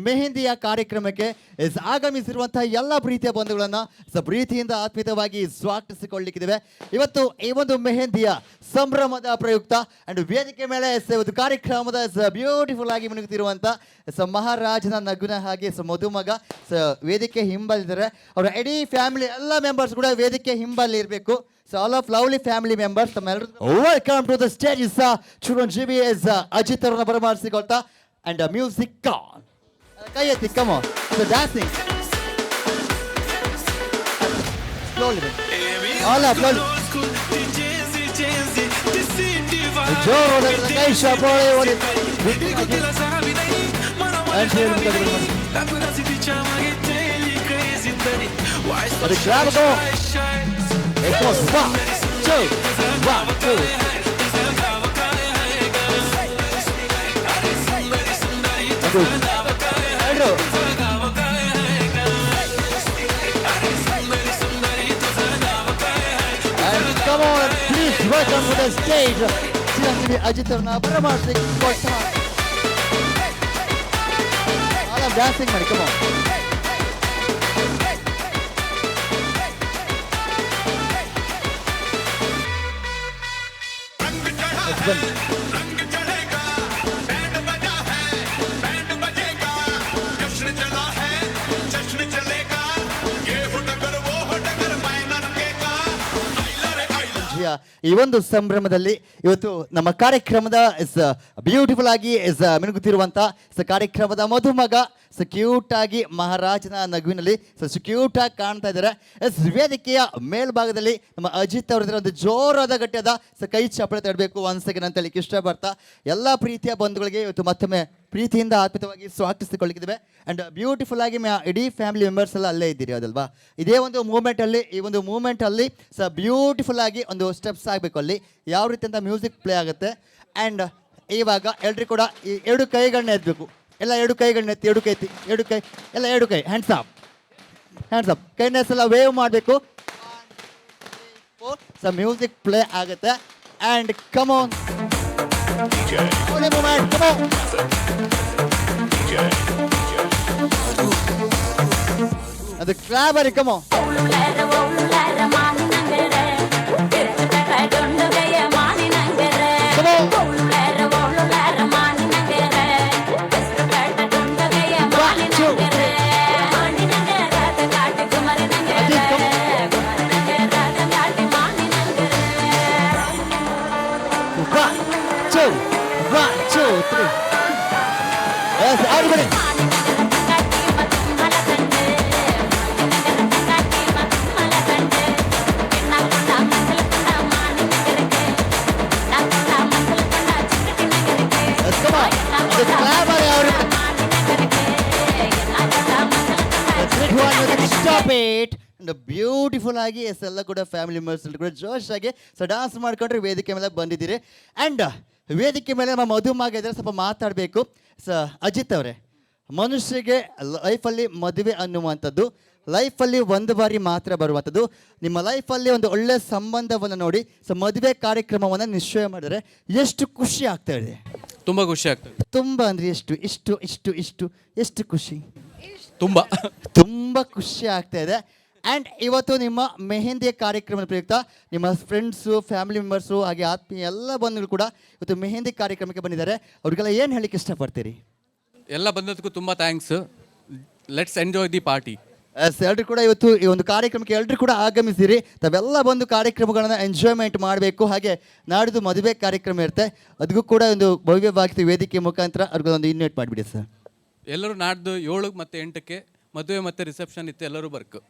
ಮೆಹಂದಿಯ ಕಾರ್ಯಕ್ರಮಕ್ಕೆ ಆಗಮಿಸಿರುವಂತಹ ಎಲ್ಲ ಪ್ರೀತಿಯ ಬಂಧುಗಳನ್ನ ಪ್ರೀತಿಯಿಂದ ಆತ್ಮೀಯವಾಗಿ ಸ್ವಾಗತಿಸಿಕೊಳ್ಳಲಿಕ್ಕಿದ್ದೇವೆ. ಇವತ್ತು ಈ ಒಂದು ಮೆಹಂದಿಯ ಸಂಭ್ರಮದ ಪ್ರಯುಕ್ತ ಅಂಡ್ ವೇದಿಕೆ ಮೇಲೆ ಒಂದು ಕಾರ್ಯಕ್ರಮದ ಬ್ಯೂಟಿಫುಲ್ ಆಗಿ ಮುಳುಗುತ್ತಿರುವಂತ ಮಹಾರಾಜನ ನಗುನ ಹಾಗೆ ಮಧುಮಗ ವೇದಿಕೆ ಹಿಂಬಲಿದ್ದಾರೆ. ಅವರ ಇಡೀ ಫ್ಯಾಮಿಲಿ ಎಲ್ಲ ಮೆಂಬರ್ಸ್ ಕೂಡ ವೇದಿಕೆ ಹಿಂಬಲ್ಲಿ ಇರಬೇಕು. So all of lovely family members, welcome to the stage. Chiranjeevi is Ajit ಅವರನ್ನ ಬರಮಾಡಿಸಿಕೊಳ್ತಾ and music on. ಕೈ ಎತ್ತಿ, come on. So dancing. Slowly. All up, slowly. ಜೋರಾಗಿ ಕೈ ಶಾಪೋಳೆ ಓಡಿ. And grab go. It goes 1, 2, 1, 2. And come on, please welcome to the stage. Chiranjeevi Ajit ಅವರನ್ನ ಬರಮಾಡಿಸಿಕೊಳ್ತಾ. All of dancing ಮಾಡಿ, come on. रंग चढ़ेगा, band बजा है, बैंड बजेगा, जश्न चला है, जश्न चलेगा, ये हो डगर वो हो डगर मैं नंगेगा, आइलरे आइलरे. ಈ ಒಂದು ಸಂಭ್ರಮದಲ್ಲಿ ಇವತ್ತು ನಮ್ಮ ಕಾರ್ಯಕ್ರಮದ ಬ್ಯೂಟಿಫುಲ್ ಆಗಿ ಮಿನುಗುತ್ತಿರುವಂತ ಕಾರ್ಯಕ್ರಮದ ಮಧುಮಗ ಕ್ಯೂಟ್ ಆಗಿ ಮಹಾರಾಜನ ನಗುವಿನಲ್ಲಿ ಕ್ಯೂಟ್ ಆಗಿ ಕಾಣ್ತಾ ಇದ್ದಾರೆ. ವೇದಿಕೆಯ ಮೇಲ್ಭಾಗದಲ್ಲಿ ನಮ್ಮ ಅಜಿತ್ ಅವರ ಒಂದು ಜೋರಾದ ಗಟ್ಟಿಯಾದ ಕೈ ಚಪ್ಪಳೆ ತಡಬೇಕು ಒನ್ ಸೆಕೆಂಡ್ ಅಂತ ಹೇಳಿ ಇಷ್ಟಪಡ್ತಾ ಎಲ್ಲ ಪ್ರೀತಿಯ ಬಂಧುಗಳಿಗೆ ಇವತ್ತು ಮತ್ತೊಮ್ಮೆ ಪ್ರೀತಿಯಿಂದ ಆತ್ಮಿಕವಾಗಿ ಸ್ವಾಗತಿಸಿಕೊಳ್ಳಿದ್ದೇವೆ. ಅಂಡ್ ಬ್ಯೂಟಿಫುಲ್ ಆಗಿ ಇಡೀ ಫ್ಯಾಮಿಲಿ ಮೆಂಬರ್ಸ್ ಎಲ್ಲ ಅಲ್ಲೇ ಇದ್ದೀರಿ ಅದಲ್ವಾ. ಇದೇ ಒಂದು ಮೂಮೆಂಟಲ್ಲಿ ಈ ಒಂದು ಮೂಮೆಂಟಲ್ಲಿ ಬ್ಯೂಟಿಫುಲ್ ಆಗಿ ಒಂದು ಸ್ಟೆಪ್ಸ್ ಆಗಬೇಕು. ಅಲ್ಲಿ ಯಾವ ರೀತಿ ಅಂತ ಮ್ಯೂಸಿಕ್ ಪ್ಲೇ ಆಗುತ್ತೆ. ಆ್ಯಂಡ್ ಇವಾಗ ಎಲ್ರಿಗೂ ಕೂಡ ಈ ಎರಡು ಕೈಗಳನ್ನ ಎತ್ತಬೇಕು. ಎಲ್ಲ ಎರಡು ಕೈಗಳನ್ನ ಎತ್ತಿ, ಎರಡು ಕೈ ಎತ್ತಿ, ಎರಡು ಕೈ ಎಲ್ಲ ಎರಡು ಕೈ ಹ್ಯಾಂಡ್ಸ್ ಅಪ್ ಕೈನೆಸ್ ವೇವ್ ಮಾಡಬೇಕು. ಮ್ಯೂಸಿಕ್ ಪ್ಲೇ ಆಗುತ್ತೆ. And come on moment, come on. ಅದು ಕ್ಲಾಬರಿ, come on. One, two, three. Yes, everybody. Let's come on. Let's clap on everybody. Let's hit one with it. Stop it. Beautiful ಆಗಿ ಎಲ್ಲ ಕೂಡ family members ಕೂಡ ಜೋಶ್ ಆಗಿ dance ಮಾಡ್ಕೊಂಡ್ರೆ ವೇದಿಕೆ ಮೇಲೆ ಬಂದಿದ್ದೀರಿ. ಆ್ಯಂಡ್ ವೇದಿಕೆ ಮೇಲೆ ನಮ್ಮ ಮಧುಮಗ ಇದ್ದಾರೆ, ಸ್ವಲ್ಪ ಮಾತಾಡಬೇಕು. ಅಜಿತ್ ಅವರೇ, ಮನುಷ್ಯರಿಗೆ ಲೈಫಲ್ಲಿ ಮದುವೆ ಅನ್ನುವಂಥದ್ದು ಲೈಫಲ್ಲಿ ಒಂದು ಬಾರಿ ಮಾತ್ರ ಬರುವಂಥದ್ದು. ನಿಮ್ಮ ಲೈಫಲ್ಲಿ ಒಂದು ಒಳ್ಳೆಯ ಸಂಬಂಧವನ್ನು ನೋಡಿ ಮದುವೆ ಕಾರ್ಯಕ್ರಮವನ್ನು ನಿಶ್ಚಯ ಮಾಡಿದರೆ ಎಷ್ಟು ಖುಷಿ ಆಗ್ತಾ ಇದೆ? ತುಂಬ ಖುಷಿ ಆಗ್ತದೆ. ತುಂಬ ಅಂದರೆ ಎಷ್ಟು ಇಷ್ಟು ಇಷ್ಟು ಇಷ್ಟು ಎಷ್ಟು ಖುಷಿ? ತುಂಬ ಖುಷಿ ಆಗ್ತಾ ಇದೆ. ಆ್ಯಂಡ್ ಇವತ್ತು ನಿಮ್ಮ ಮೆಹಂದಿಯ ಕಾರ್ಯಕ್ರಮದ ಪ್ರಯುಕ್ತ ನಿಮ್ಮ ಫ್ರೆಂಡ್ಸು, ಫ್ಯಾಮಿಲಿ ಮೆಂಬರ್ಸು ಹಾಗೆ ಆತ್ಮೀಯ ಎಲ್ಲ ಬಂಧುಗಳು ಕೂಡ ಇವತ್ತು ಮೆಹಂದಿ ಕಾರ್ಯಕ್ರಮಕ್ಕೆ ಬಂದಿದ್ದಾರೆ. ಅವ್ರಿಗೆಲ್ಲ ಏನು ಹೇಳಲಿಕ್ಕೆ ಇಷ್ಟಪಡ್ತೀರಿ? ಎಲ್ಲ ಬಂದದಕ್ಕೂ ತುಂಬ thanks. Let's enjoy the party. ಎಲ್ಲರೂ ಕೂಡ ಇವತ್ತು ಈ ಒಂದು ಕಾರ್ಯಕ್ರಮಕ್ಕೆ ಎಲ್ಲರೂ ಕೂಡ ಆಗಮಿಸಿರಿ. ತಾವೆಲ್ಲ ಬಂದು ಕಾರ್ಯಕ್ರಮಗಳನ್ನು ಎಂಜಾಯ್ಮೆಂಟ್ ಮಾಡಬೇಕು. ಹಾಗೆ ನಾಡಿದ್ದು ಮದುವೆ ಕಾರ್ಯಕ್ರಮ ಇರುತ್ತೆ, ಅದಕ್ಕೂ ಕೂಡ ಒಂದು ಭವ್ಯವಾಗಿ ವೇದಿಕೆ ಮುಖಾಂತರ ಅವ್ರಿಗೊಂದು ಇನ್ವೈಟ್ ಮಾಡಿಬಿಡಿ ಸರ್. ಎಲ್ಲರೂ ನಾಡ್ದು 7 ಮತ್ತು 8ಕ್ಕೆ ಮದುವೆ ಮತ್ತು ರಿಸೆಪ್ಷನ್ ಇತ್ತು, ಎಲ್ಲರೂ ಬರ್ಕು.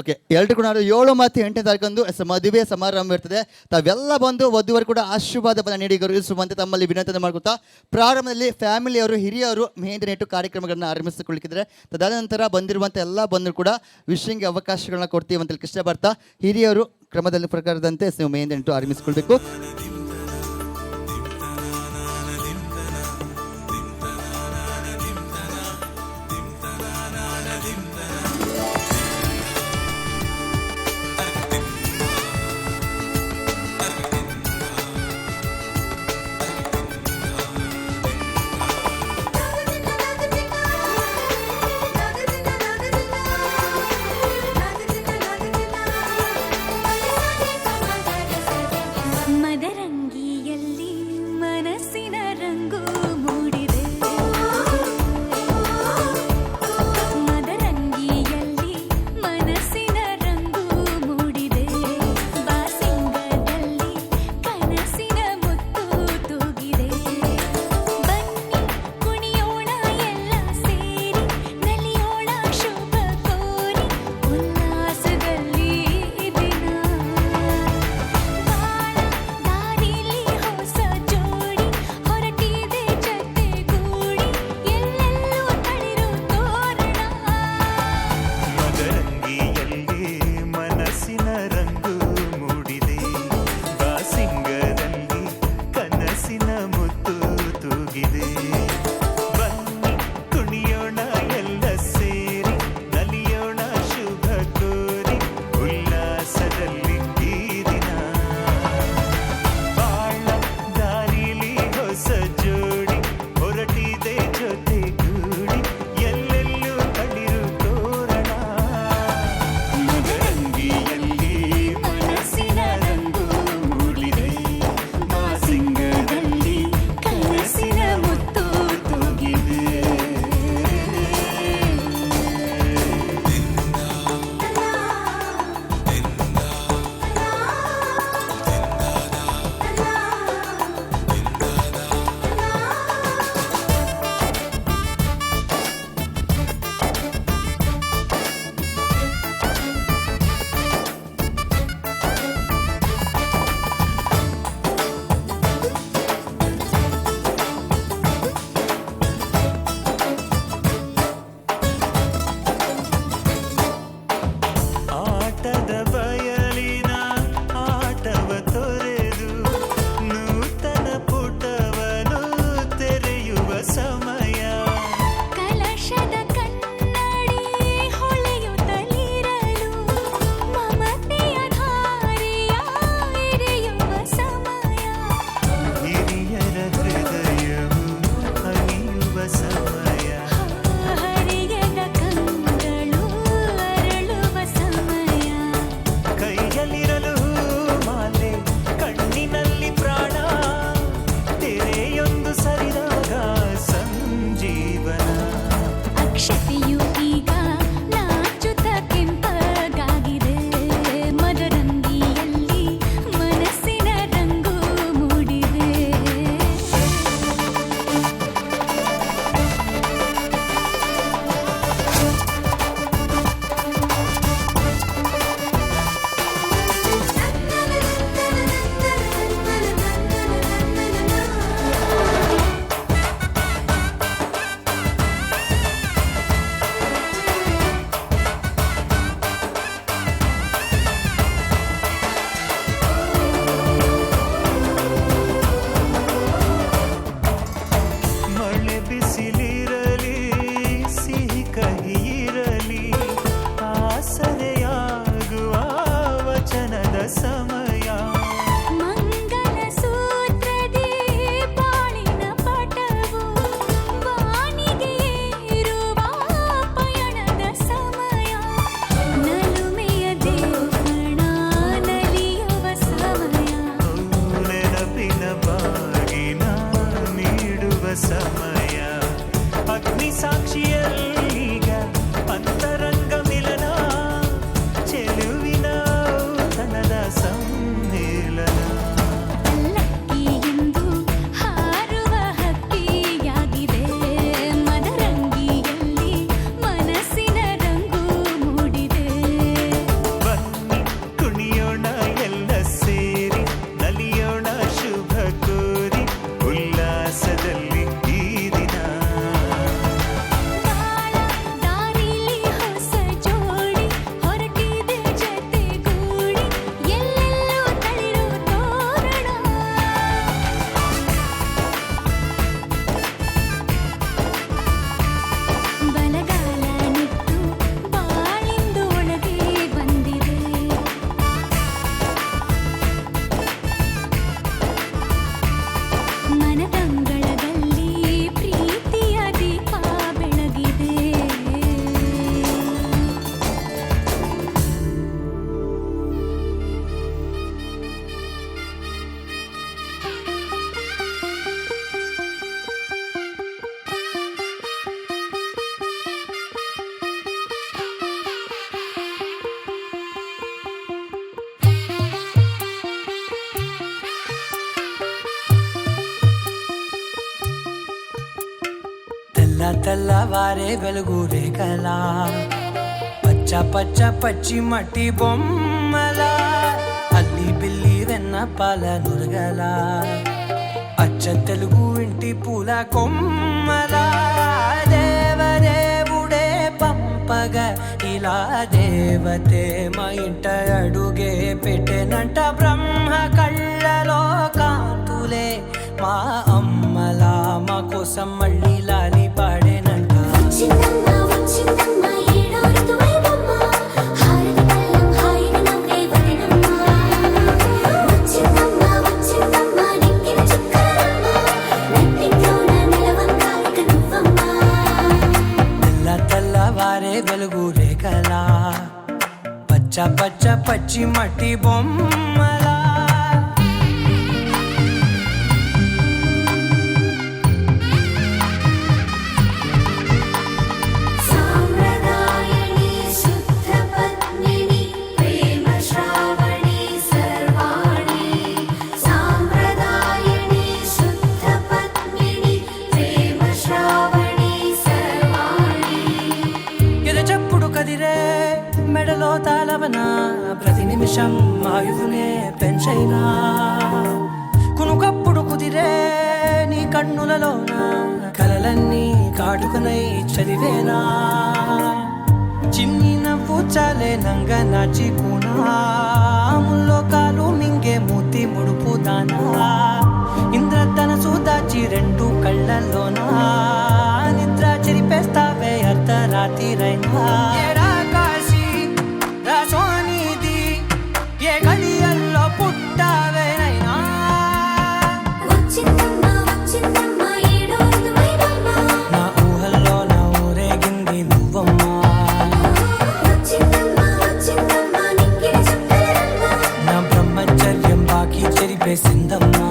ಓಕೆ, ಎಲ್ಲರೂ ಕೂಡ 7 ಮತ್ತು 8ನೇ ತಾರೀಕಂದು ಮದುವೆ ಸಮಾರಂಭ ಇರ್ತದೆ. ತಾವೆಲ್ಲ ಬಂದು ವಧುವರು ಕೂಡ ಆಶೀರ್ವಾದವನ್ನು ನೀಡಿ ಗೌರವಿಸುವಂತೆ ತಮ್ಮಲ್ಲಿ ವಿನಂತಿ ಮಾಡ್ಕೊತಾ ಪ್ರಾರಂಭದಲ್ಲಿ ಫ್ಯಾಮಿಲಿಯವರು, ಹಿರಿಯರು ಮೆಹಂದಿ ನೆಟ್ಟು ಕಾರ್ಯಕ್ರಮಗಳನ್ನು ಆರಂಭಿಸಿಕೊಳ್ಳಿಕ್ಕಿದ್ದಾರೆ. ತದನಂತರ ಬಂದಿರುವಂಥ ಎಲ್ಲ ಬಂದರೂ ಕೂಡ ವಿಶಿಂಗ್ ಅವಕಾಶಗಳನ್ನ ಕೊಡ್ತೀವಿ ಅಂತ ಇಷ್ಟಪಡ್ತಾ ಹಿರಿಯರು ಕ್ರಮದಲ್ಲಿ ಪ್ರಕಾರದಂತೆ ನೀವು ಮೆಹಂದಿ ನೆಟ್ಟು ಆರಂಭಿಸಿಕೊಳ್ಬೇಕು. తెల్లవారే వెలుగు రేఖలా పచ్చ పచ్చ పచ్చి మట్టి బొమ్మలా అల్లి బిల్లి వెన్న పాల నురగలా అచ్చ తెలుగు ఇంటి పూల కొమ్మలా దేవదేవుడే పంపగా ఇలా దేవతే మా ఇంట అడుగే పెట్టెనంట బ్రహ్మ కళ్ళలో కాంతులే మా అమ్మలా మా కోసం మళ్ళీ లాలి పాడేనంట తెల్లవారే వెలుగు రేఖలా పచ్చ పచ్చ పచ్చి మట్టి బొమ్మలా మెడలో తాళవన ప్రతి నిమిషం ఆయువునే పెంచైనా కునుకప్పుడు కుదిరే నీ కన్నులలోన కలలన్నీ కాటుకనై చదివేనా చిన్ని నవ్వు చాలే నంగ నాచి కూనాముల్లో కాలు మింగే మూతి ముడుపు దానా ఇంద్రధనసు దాచి రెండు కళ్ళల్లోనా నిద్ర చెరిపేస్తావే అర్ధరాత్రిరైనా సోనిది ఏ గడియల్లో పుట్టావేనైనా నా ఊహల్లో నా ఊరేగింది నువ్వమ్మా నా బ్రహ్మచర్యం బాకీ చెరిపేసిందమ్మా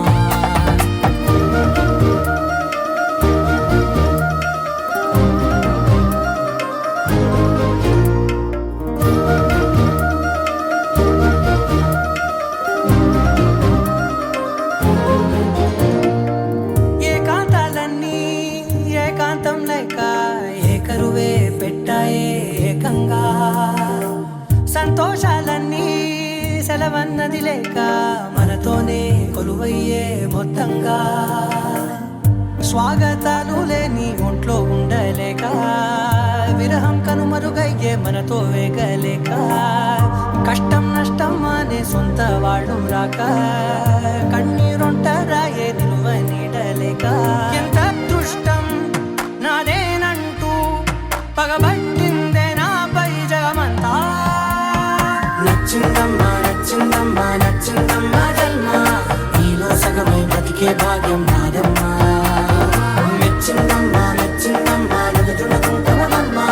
ఏకరువే పెట్టాయే ఏకంగా సంతోషాలన్నీ సెలవన్నది లేక మనతోనే కొలువయ్యే మొత్తంగా స్వాగతాలు లేని ఒంట్లో ఉండలేక విరహం కనుమరుగయ్యే మనతో వేగలేక కష్టం నష్టం అనే సొంత వాడు రాక కన్నీరొంటరాయే నిలువ నీడలేక ఎంత అదృష్టం నాదేనంటూ పగబట్టిందే నాపై జగమంతా నచ్చిందమ్మా నచ్చిందమ్మా నచ్చిందమ్మా జన్మ నీలో సగమై బ్రతికే భాగ్యం నాదమ్మా మెచ్చిందమ్మా మెచ్చిందమ్మా నదుతున్నకుంటవమ్మా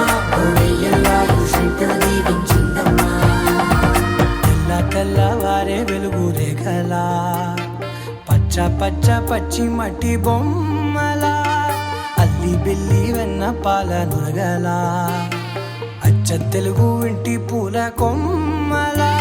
దీవించిందమ్మా తెల్లవారే వెలుగు రేఖలా పచ్చ పచ్చ పచ్చి మట్టి బొమ్మలా అల్లి బిల్లి వెన్న పాల నురగలా అచ్చ తెలుగు ఇంటి పూల కొమ్మలా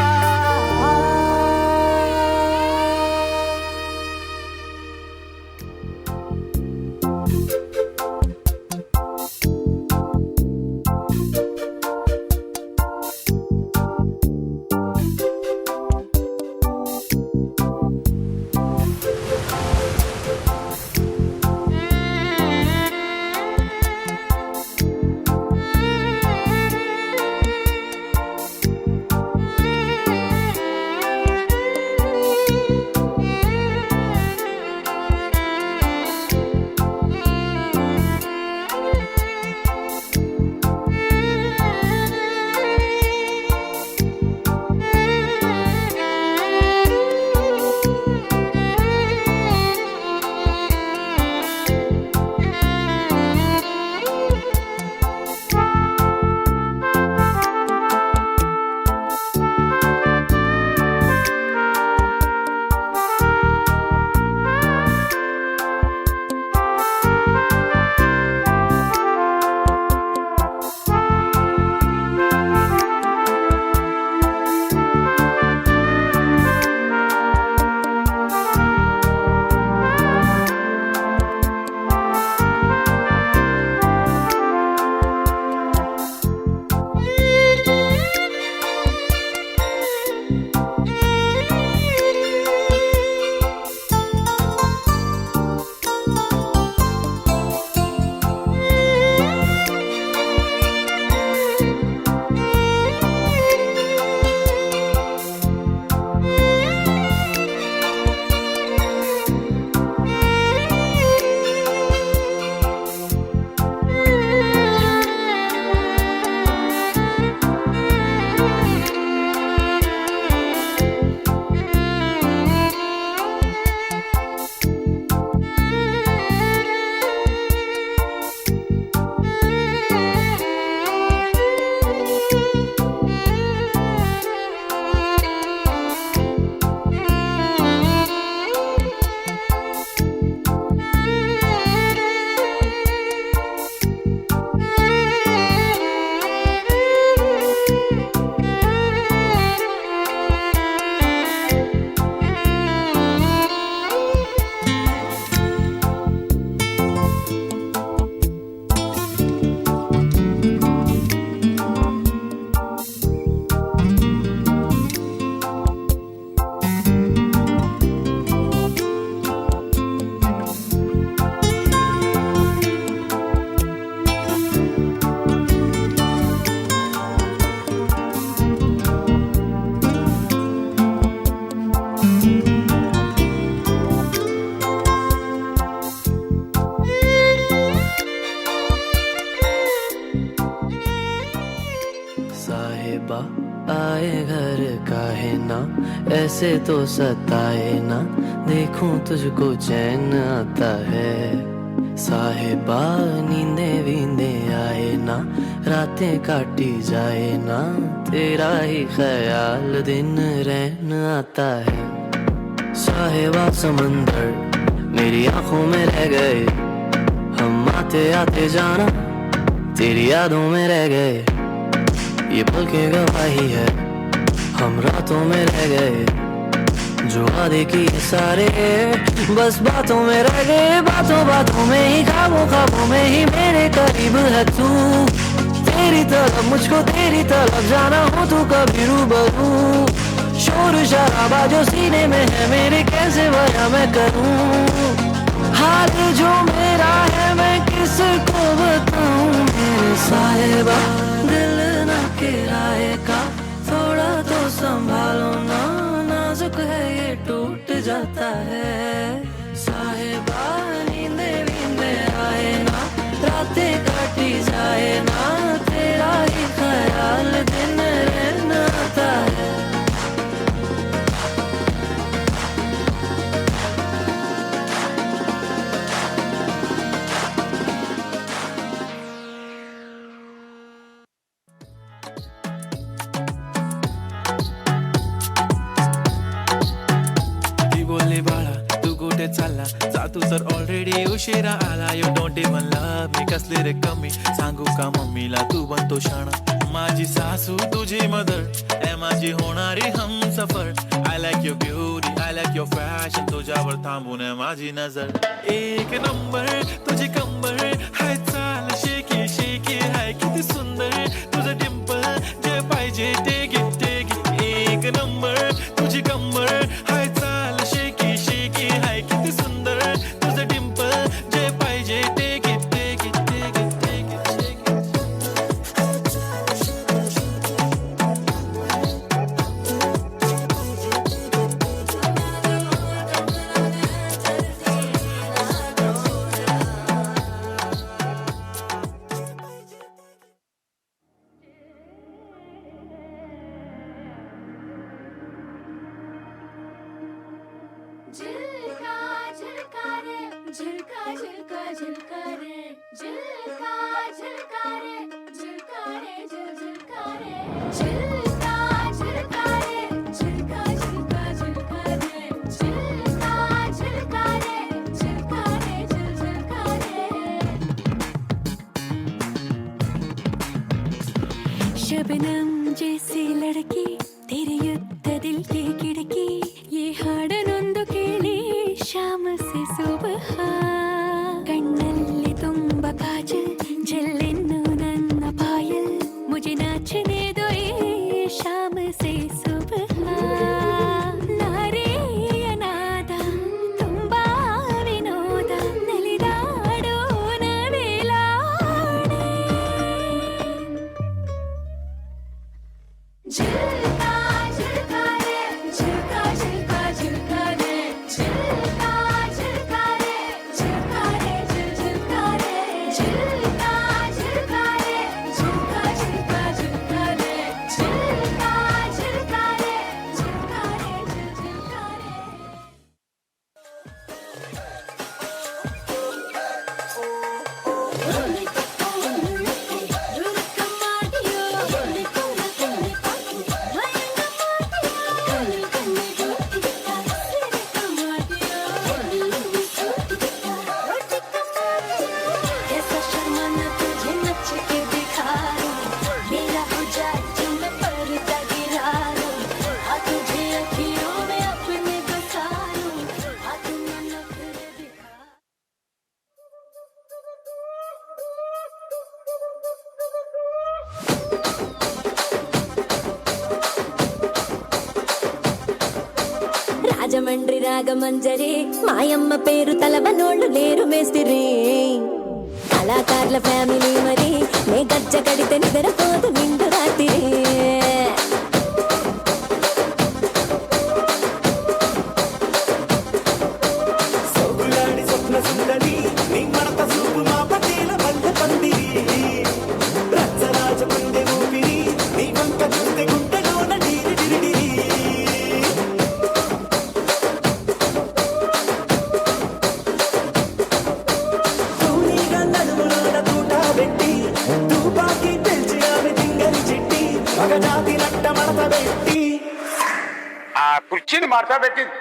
ऐसे तो सताए ना, देखूं तुझको चैन आता है। साहिबा नींदे वींदे आए ना, रातें काटी जाए ना, तेरा ही ख्याल दिन रहन आता है। साहिबा समंदर मेरी आंखों में रह गए, हम आते आते जाना तेरी यादों में रह गए। ये पल के गवाही है, हम रातों में रह गए, जो वादे किए सारे बस बातों में रह गए। बातों बातों में ही, ख्वाबों ख्वाबों में ही मेरे करीब है तू। तेरी तरफ मुझको तेरी तरफ जाना हो तू कभी रूबरू। शोर शराबा जो सीने में है मेरे, कैसे बयां मैं करूं। हाल जो मेरा है मैं किसको बताऊं। मेरे साहिबा दिल ना किराए का, थोड़ा तो संभालो ना, नाजुक है ये टूट जाता है। साहिबा नींदे वींदे आए ना, रातें काटी जाए ना, तेरा ही ख्याल दिन रहना आता है। बोलले बाळा तू कुठे चालला, जा तू तर ऑलरेडी उशिरा आला. You don't even love me, कसले रे कमी सांगू का मम्मीला तू बनतो शाणा. माझी सासू तुझी मदर ए माझी होणारी हम सफर. I like your beauty I like your fashion, तुझ्यावर थांबून आहे माझी नजर. एक नंबर तुझी कंबर हाय, चाल शेकी शेकी हाय, किती सुंदर तुझं डिंपल, जे पाहिजे ते घे ते घे. एक नंबर तुझी कंबर हाय, चाल शेकी शेकी हाय, किती सुंदर तुझं डिंपल, जे पाहिजे ते घे ते घे ते घे ते घे. झिलका झिलका रे, झिलका झिलका झिलका रे, झिलका झिलका रे, झिलका रे झिल झिलका रे, झिलका झिलका रे, झिलका झिलका झिलका रे, झिलका झिलका रे, झिलका रे झिल झिलका रे. शबनम जैसी लड़की, तेरे युद्ध दिल की खिड़की, ये ಹಾಡನೊಂದು ಕೇಳಿ ಶಾಮ ಸೆ ಸುಬಹ. ಕಣ್ಣಲ್ಲಿ ತುಂಬ ಕಾಜಲ್, ಜಲ್ಲೆನ್ನು ನನ್ನ ಪಾಯಲ್, ಮುಜೆ ನಾಚನೆ ದೋ ಯೇ ಶಾಮ ಸೆ ಸುಬಹ. ನಾರೆಯ ನಾದ ತುಂಬಾ ವಿನೋದ, ನಲಿದಾಡೋ ನವಿಲಾಡೆ. झिलका झिलका रे, झिलका झिलका झिलका रे, झिलका झिलका रे, झिलका रे झिल झिलका रे, झिलका झिलका रे, झिलका झिलका झिलका रे, झिलका झिलका रे, झिलका रे झिल झिलका रे. రాజమండ్రి రాగమంజరి, మాయమ్మ పేరు తలవనోళ్ళు లేరు మేస్తిరి. కళాకారుల ఫ్యామిలీ మరి, నే గజ్జ కడితే నిద్రపోదు నిండు రాత్రి. సోగులాడి స్వప్న సుందరి, నీ మడత చూపు మా పటేల మల్లె పందిరి. రచ్చరాజ పందె ఊపిరి, నీ వంక చూస్తే గుండెలోన డీరి డిరిడిరి. ಕುರ್ಚಿನ ಮಾಡ್ಸಬೇಕಿತ್ತು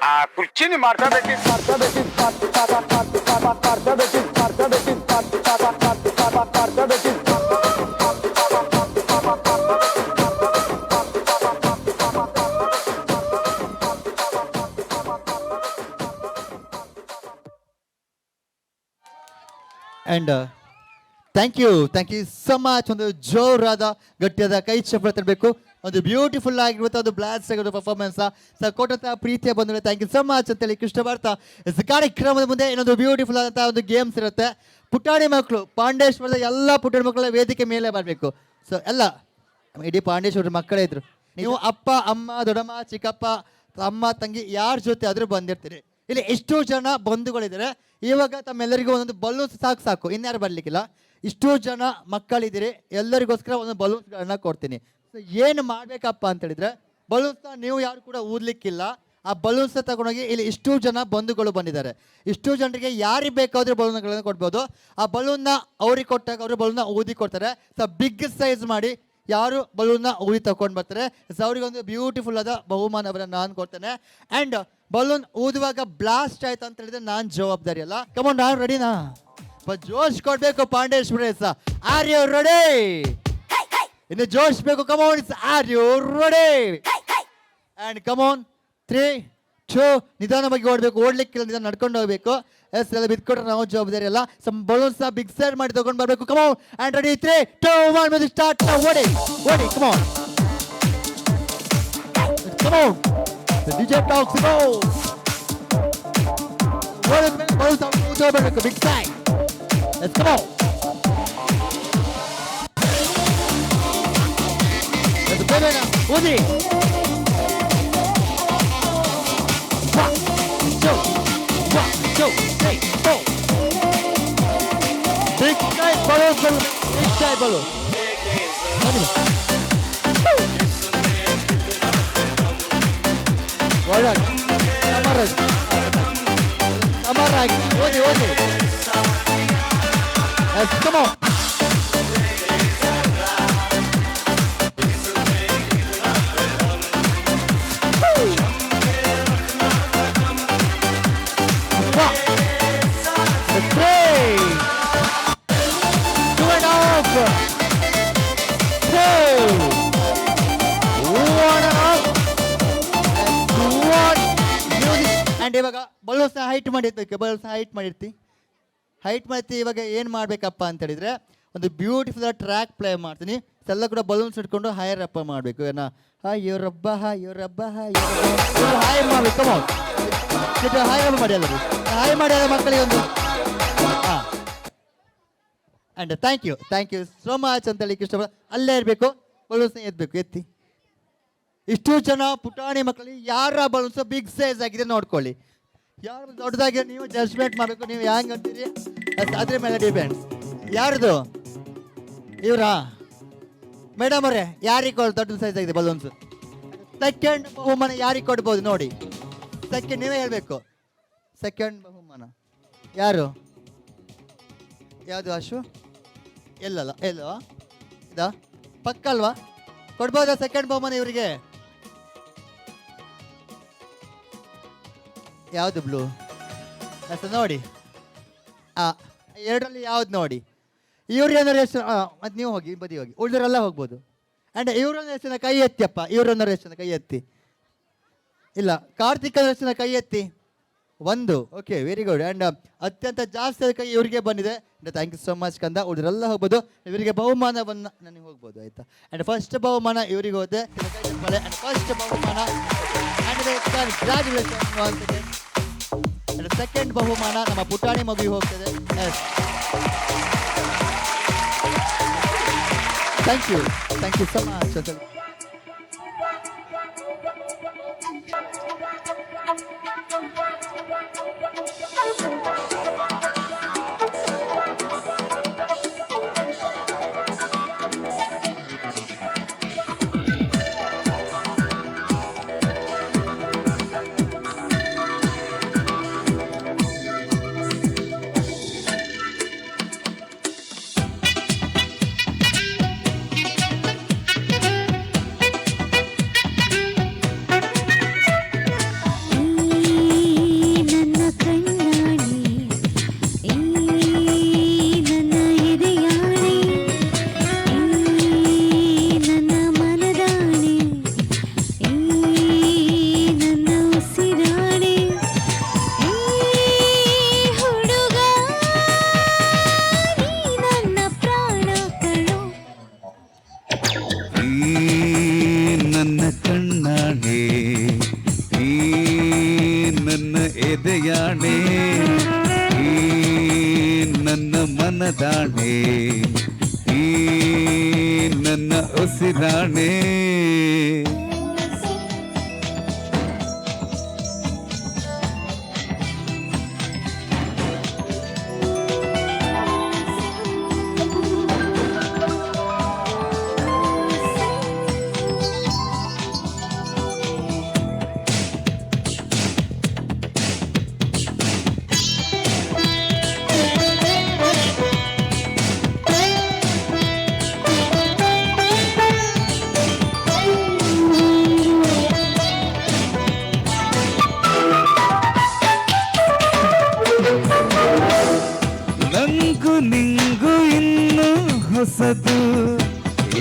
ಆ ಕುರ್ಚಿನ and thank you so much. ಒಂದು ಜೋರಾದ ಗಟ್ಟಿಯಾದ ಕೈ ಚಪ್ಪಳ ತರಬೇಕು. ಒಂದು ಬ್ಯೂಟಿಫುಲ್ ಆಗಿರುವಂಥ ಒಂದು ಬ್ಲಾಸ್ಟ್ ಆಗಿರೋ ಪರ್ಫಾರ್ಮೆನ್ಸ್ ಕೊಟ್ಟಂತಹ ಪ್ರೀತಿಯ ಬಂಧುಗಳೇ ಥ್ಯಾಂಕ್ ಯು ಸೊ ಮಚ್ ಅಂತೇಳಿ ಕೃಷ್ಣ ಬರ್ತಾ ಕಾರ್ಯಕ್ರಮದ ಮುಂದೆ ಇನ್ನೊಂದು ಬ್ಯೂಟಿಫುಲ್ ಆದಂತಹ ಒಂದು ಗೇಮ್ಸ್ ಇರುತ್ತೆ. ಪುಟಾಣಿ ಮಕ್ಕಳು, ಪಾಂಡೇಶ್ವರದ ಎಲ್ಲ ಪುಟಾಣಿ ಮಕ್ಕಳ ವೇದಿಕೆ ಮೇಲೆ ಬರಬೇಕು. ಸೊ ಎಲ್ಲ ಇಡೀ ಪಾಂಡೇಶ್ವರದ ಮಕ್ಕಳೇ ಇದ್ರು. ನೀವು ಅಪ್ಪ ಅಮ್ಮ ದೊಡ್ಡಮ್ಮ ಚಿಕ್ಕಪ್ಪ ಅಮ್ಮ ತಂಗಿ ಯಾರ ಜೊತೆ ಆದರೂ ಬಂದಿರ್ತೀರಿ. ಇಲ್ಲಿ ಎಷ್ಟೋ ಜನ ಬಂಧುಗಳಿದ್ದಾರೆ. ಇವಾಗ ತಮ್ಮೆಲ್ಲರಿಗೂ ಒಂದೊಂದು ಬಲೂನ್ಸ್ ಸಾಕು, ಇನ್ಯಾರು ಬರಲಿಕ್ಕಿಲ್ಲ. ಇಷ್ಟೋ ಜನ ಮಕ್ಕಳಿದ್ದೀರಿ, ಎಲ್ಲರಿಗೋಸ್ಕರ ಒಂದು ಬಲೂನ್ಸ್ಗಳನ್ನ ಕೊಡ್ತೀನಿ. ಸೊ ಏನು ಮಾಡಬೇಕಪ್ಪ ಅಂತ ಹೇಳಿದ್ರೆ, ಬಲೂನ್ಸ್ನ ನೀವು ಯಾರು ಕೂಡ ಊದಲಿಕ್ಕಿಲ್ಲ. ಆ ಬಲೂನ್ಸ್ ತಗೊಂಡೋಗಿ ಇಲ್ಲಿ ಇಷ್ಟು ಜನ ಬಂಧುಗಳು ಬಂದಿದ್ದಾರೆ. ಇಷ್ಟು ಜನರಿಗೆ ಯಾರಿಗೆ ಬೇಕಾದರೂ ಬಲೂನ್ಗಳನ್ನು ಕೊಡ್ಬೋದು. ಆ ಬಲೂನ್ನ ಅವ್ರಿಗೆ ಕೊಟ್ಟಾಗ ಅವರು ಬಲೂನ್ನ ಊದಿ ಕೊಡ್ತಾರೆ. ಸೊ ಬಿಗ್ ಸೈಜ್ ಮಾಡಿ ಯಾರು ಬಲೂನ್ನ ಊದಿ ತಗೊಂಡು ಬರ್ತಾರೆ, ಸೊ ಅವ್ರಿಗೊಂದು ಬ್ಯೂಟಿಫುಲ್ ಆದ ಬಹುಮಾನವನ್ನು ನಾನು ಕೊಡ್ತೇನೆ. ಆ್ಯಂಡ್ ಬಲೂನ್ ಊದುವಾಗ ಬ್ಲಾಸ್ಟ್ ಆಯ್ತು ಅಂತ ಹೇಳಿದ್ರೆ ನಾನು ಜವಾಬ್ದಾರಿ ಅಲ್ಲ. ಕಮೋನ್, ನಾನು ರೆಡಿನಾ? ಜೋಶ್ ಕೊಡ್ಬೇಕು ಪಾಂಡೇಶ್ವರ. R you ready? ಇನ್ನು ಜೋಶ್ ಬೇಕು. Come on, are you ready? And come on 3, 2 ನಿಧಾನವಾಗಿ ಓಡಬೇಕು. ಓಡ್ಲಿಕ್ಕಿಲ್ಲ, ನಿಧಾನ ನಡ್ಕೊಂಡು ಹೋಗ್ಬೇಕು. ಎಸ್, ಎಲ್ಲ ಬಿದ್ಕೊಟ್ರೆ ನಾವು ಜವಾಬ್ದಾರಿ ಅಲ್ಲ. ಸಮ್ ಬಲೂನ್ಸ್ ಬಿಗ್ ಸೈಡ್ ಮಾಡಿ ತಗೊಂಡು ಬರಬೇಕು. Come on and ready 3, 2, 1 music start. ಓಡಿ come on DJ talks go. Big side. Let's come on. Let's go now. Uzi. 1, 2, 3, 4. Big side balloon. Big side balloon. Well done. Samarag. Odi. Yes, come on. One. 3. 2.5. 2. 1.5. And ಇವಾಗ ಬಲೂನ್ಸ್ನ height ಮಾಡಿರ್ಬೇಕು. Height ಮಾಡ್ತಿ. ಇವಾಗ ಏನು ಮಾಡಬೇಕಪ್ಪ ಅಂತ ಹೇಳಿದರೆ, ಒಂದು ಬ್ಯೂಟಿಫುಲ್ ಟ್ರ್ಯಾಕ್ ಪ್ಲೇ ಮಾಡ್ತೀನಿ. ಎಲ್ಲ ಕೂಡ ಬಲೂನ್ಸ್ ಇಟ್ಕೊಂಡು ಹೈಯರ್ ಅಪ್ಪ ಮಾಡಬೇಕು. ಏನೋ ಇವರೊಬ್ಬ ಹಾಯ್ ಮಾಡಬೇಕು. ಹಾಯ್ ಮಾಡಿ ಅಲ್ಲ, ಹಾಯ್ ಮಾಡಿ ಅಲ್ಲ ಮಕ್ಕಳಿಗೆ ಒಂದು. ಹಾಂ, and thank you so much ಅಂತೇಳಿ ಇಷ್ಟಪಡ. ಅಲ್ಲೇ ಇರಬೇಕು, ಬಲೂನ್ಸ್ನ ಎತ್ತಿ. ಇಷ್ಟು ಜನ ಪುಟಾಣಿ ಮಕ್ಕಳಿಗೆ ಯಾರ ಬಲೂನ್ಸ್ ಬಿಗ್ ಸೈಜ್ ಆಗಿದೆ ನೋಡ್ಕೊಳ್ಳಿ. ಯಾರು ದೊಡ್ಡದಾಗಿ ನೀವು ಜಡ್ಜ್ಮೆಂಟ್ ಮಾಡಬೇಕು. ನೀವು ಹ್ಯಾಂಗೆ ಅಂತೀರಿ ಅದ್ರ ಮೇಲೆ ಡಿಪೆಂಡ್ಸ್. ಯಾರ್ದು? ಇವರಾ ಮೇಡಮ್ ಅವರೇ? ಯಾರಿಗೆ ದೊಡ್ಡ ಸೈಜ್ ಆಗಿದೆ ಬಲೂನ್ಸ್? ಸೆಕೆಂಡ್ ಬಹುಮಾನ ಯಾರಿಗೆ ಕೊಡ್ಬೋದು ನೋಡಿ? ಸೆಕೆಂಡ್ ನೀವೇ ಹೇಳಬೇಕು. ಸೆಕೆಂಡ್ ಬಹುಮಾನ ಯಾರು? ಯಾವುದು ಅಶು? ಎಲ್ಲೋ ಇದಾ ಪಕ್ಕ ಅಲ್ವಾ? ಕೊಡ್ಬೋದಾ ಸೆಕೆಂಡ್ ಬಹುಮಾನ ಇವರಿಗೆ? ಯಾವುದು ಬ್ಲೂ? ನೋಡಿ, ಎರಡರಲ್ಲಿ ಯಾವ್ದು ನೋಡಿ. ಇವ್ರೇನಾರು ಎಷ್ಟು? ಮತ್ತು ನೀವು ಹೋಗಿ ಬದಿ ಹೋಗಿ, ಉಳಿದರೆಲ್ಲ ಹೋಗ್ಬೋದು. ಆ್ಯಂಡ್ ಇವ್ರನ್ನ ಎಷ್ಟು ಕೈ ಎತ್ತಿಯಪ್ಪ. ಇವ್ರನ್ನ ಎಷ್ಟು ಕೈ ಎತ್ತಿ? ಇಲ್ಲ, ಕಾರ್ತಿಕ್ ಎಷ್ಟು ಕೈ ಎತ್ತಿ? 1. Okay, very good. ಆ್ಯಂಡ್ ಅತ್ಯಂತ ಜಾಸ್ತಿ ಕೈ ಇವರಿಗೆ ಬಂದಿದೆ. ಥ್ಯಾಂಕ್ ಯು ಸೋ ಮಚ್ ಕಂದ. ಉಳಿದರೆಲ್ಲ ಹೋಗ್ಬೋದು. ಇವರಿಗೆ ಬಹುಮಾನವನ್ನು ನನಗೆ ಹೋಗ್ಬೋದು, ಆಯಿತಾ? ಆ್ಯಂಡ್ ಫಸ್ಟ್ ಬಹುಮಾನ ಇವರಿಗೆ ಹೋದೆ. ಆ್ಯಂಡ್ ಫಸ್ಟ್ ಬಹುಮಾನ ಆ್ಯಂಡ್ ಸೆಕೆಂಡ್ ಬಹುಮಾನ ನಮ್ಮ ಪುಟಾಣಿ ಮಗುವಿಗೆ ಹೋಗ್ತದೆ. Yes, thank you so much. ಕೈಯಾಣೆ ಈ ನನ್ನ ಮನದಾಣೆ ಈ ನನ್ನ ಉಸಿರಾಣೆ ನಂಗು ನಿಂಗು ಇನ್ನು ಹೊಸದು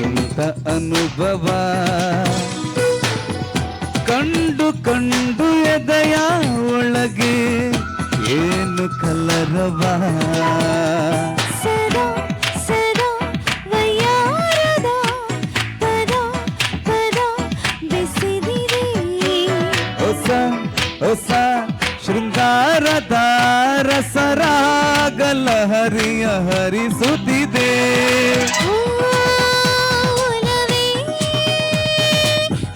ಇಂಥ ಅನುಭವ ಕಂಡು ಕಂಡು ಎದೆಯ ಒಳಗೆ ಏನು ಕಲರವ ಸದಾ ಸದಾ ವಯ್ಯಾರದ ಪದ ಪದ ಬೆಸೆದಿದೆ ಹೊಸ ಹೊಸ ಶೃಂಗಾರದ ರಸರಾಗಲ ಹರಿಯ ಹರಿಸುತ್ತಿದೆ ಒಲವೇ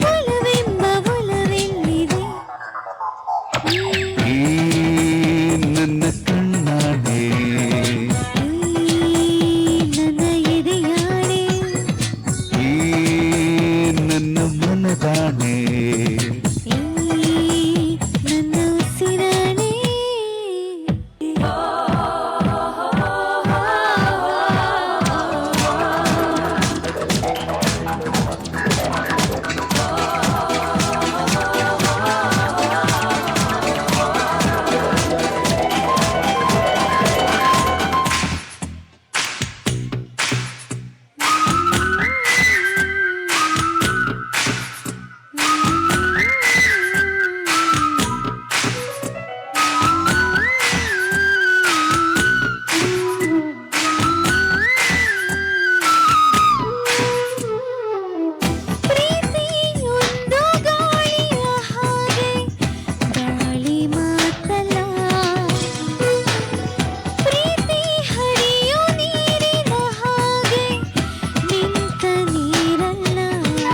ಒಲವೆಂಬ ಒಲವೆಲ್ಲಿದೆ ಈ ನನ್ನ ಕಣ್ಣಾಡೆ ನನ್ನ ಎದೆಯಾಣೆ ಈ ನನ್ನ ಮನದಾಣೆ ನನ್ನ ಉಸಿರಾಣೆ ಪ್ರೀತಿ ಒಂದು ಗಾಳಿಯ ಹಾಗೆ ಗಾಳಿ ಮಾತಲ್ಲ ಪ್ರೀತಿ ಹರಿಯೋ ನೀರಿನ ಹಾಗೆ ನಿಂತ ನೀರಲ್ಲ